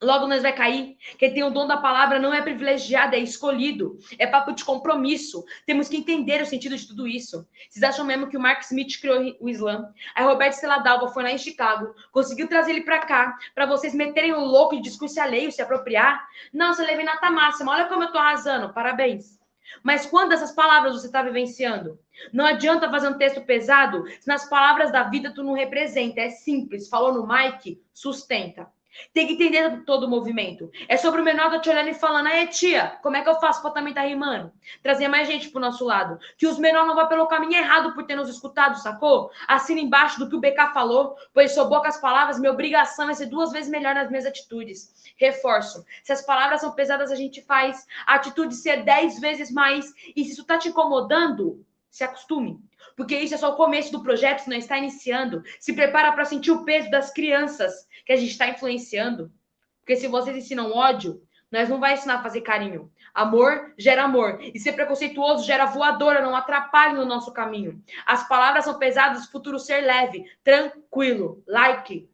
logo nós vai cair. Quem tem o dom da palavra não é privilegiado, é escolhido. É papo de compromisso. Temos que entender o sentido de tudo isso. Vocês acham mesmo que o Mark Smith criou o Islã? Aí Roberto Celadalva foi lá em Chicago, conseguiu trazer ele pra cá, pra vocês meterem o louco de discurso alheio, se apropriar? Não, você levei nota máxima. Olha como eu tô arrasando. Parabéns. Mas quando essas palavras você está vivenciando? Não adianta fazer um texto pesado se nas palavras da vida tu não representa. É simples. Falou no mic, sustenta. Tem que entender todo o movimento. É sobre o menor tá te olhando e falando, aí tia, como é que eu faço pra também tá rimando? Trazer mais gente pro nosso lado. Que os menores não vão pelo caminho errado por ter nos escutado, sacou? Assina embaixo do que o BK falou, pois sou boa com as palavras, minha obrigação é ser 2 vezes melhor nas minhas atitudes. Reforço. Se as palavras são pesadas, a gente faz a atitude ser 10 vezes mais. E se isso tá te incomodando, se acostume. Porque isso é só o começo do projeto, não está iniciando. Se prepara para sentir o peso das crianças que a gente está influenciando. Porque se vocês ensinam ódio, nós não vai ensinar a fazer carinho. Amor gera amor. E ser preconceituoso gera voadora, não atrapalhe no nosso caminho. As palavras são pesadas, o futuro ser leve, tranquilo. Like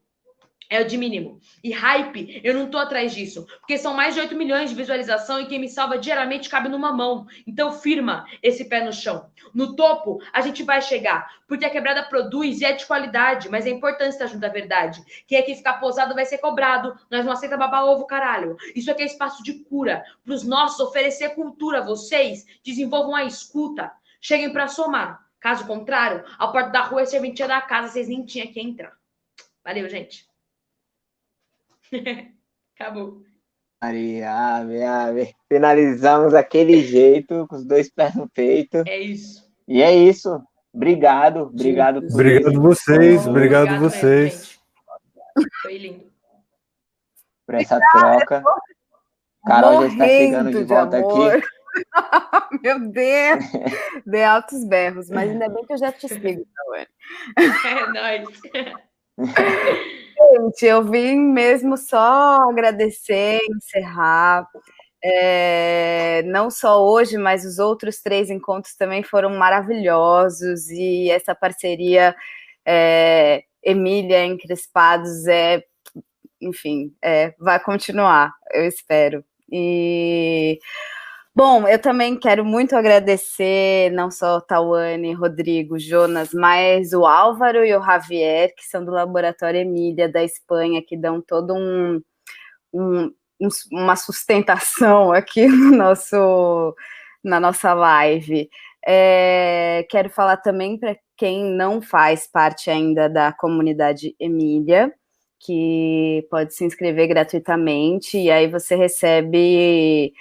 é o de mínimo. E hype, eu não tô atrás disso. Porque são mais de 8 milhões de visualização e quem me salva diariamente cabe numa mão. Então firma esse pé no chão. No topo, a gente vai chegar. Porque a quebrada produz e é de qualidade. Mas é importante estar junto à verdade. Quem aqui ficar posado vai ser cobrado. Nós não aceita babar ovo, caralho. Isso aqui é espaço de cura. Pros nossos oferecer cultura. Vocês desenvolvam a escuta. Cheguem pra somar. Caso contrário, a porta da rua é serventia da casa. Vocês nem tinham que entrar. Valeu, gente. Acabou. Ave. Finalizamos daquele jeito, com os 2 pés no peito. É isso. E é isso. Obrigado por Obrigado vocês, obrigado vocês. Mesmo, foi lindo. Por essa troca. Carol já está chegando de volta aqui. Meu Deus! Dei altos berros, mas ainda bem que eu já te sigo, Tawane. É nóis. Gente, eu vim mesmo só agradecer, encerrar. Não só hoje, mas os outros 3 encontros também foram maravilhosos. E essa parceria Emília Encrespados enfim, vai continuar, eu espero. E... Bom, eu também quero muito agradecer não só Tawane, Rodrigo, Jonas, mas o Álvaro e o Javier, que são do Laboratório Emília, da Espanha, que dão todo uma sustentação aqui na nossa live. Quero falar também quem não faz parte ainda da comunidade Emília, que pode se inscrever gratuitamente, e aí você recebe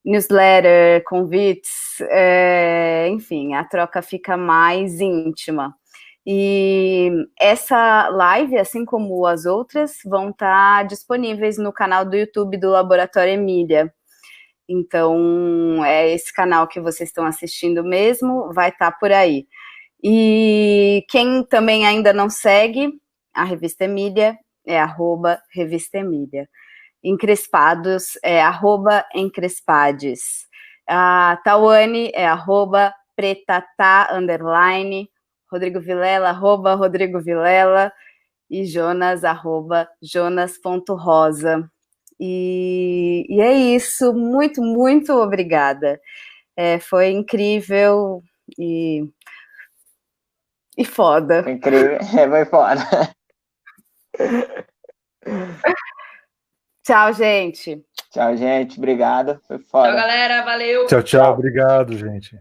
newsletter, convites, enfim, a troca fica mais íntima. E essa live, assim como as outras, vão estar disponíveis no canal do YouTube do Laboratório Emília. Então, é esse canal que vocês estão assistindo mesmo, vai estar por aí. E quem também ainda não segue a Revista Emília, é @Revista Emília. Encrespados é @encrespades. A Tawane é @pretatá_, Rodrigo Vilela, @Rodrigo Vilela, e Jonas, @jonas.rosa. E é isso, muito, muito obrigada. Foi incrível e foda. Foi incrível, foi foda. Tchau, gente. Tchau, gente. Obrigado. Foi foda. Tchau, galera. Valeu. Tchau, tchau. Obrigado, gente.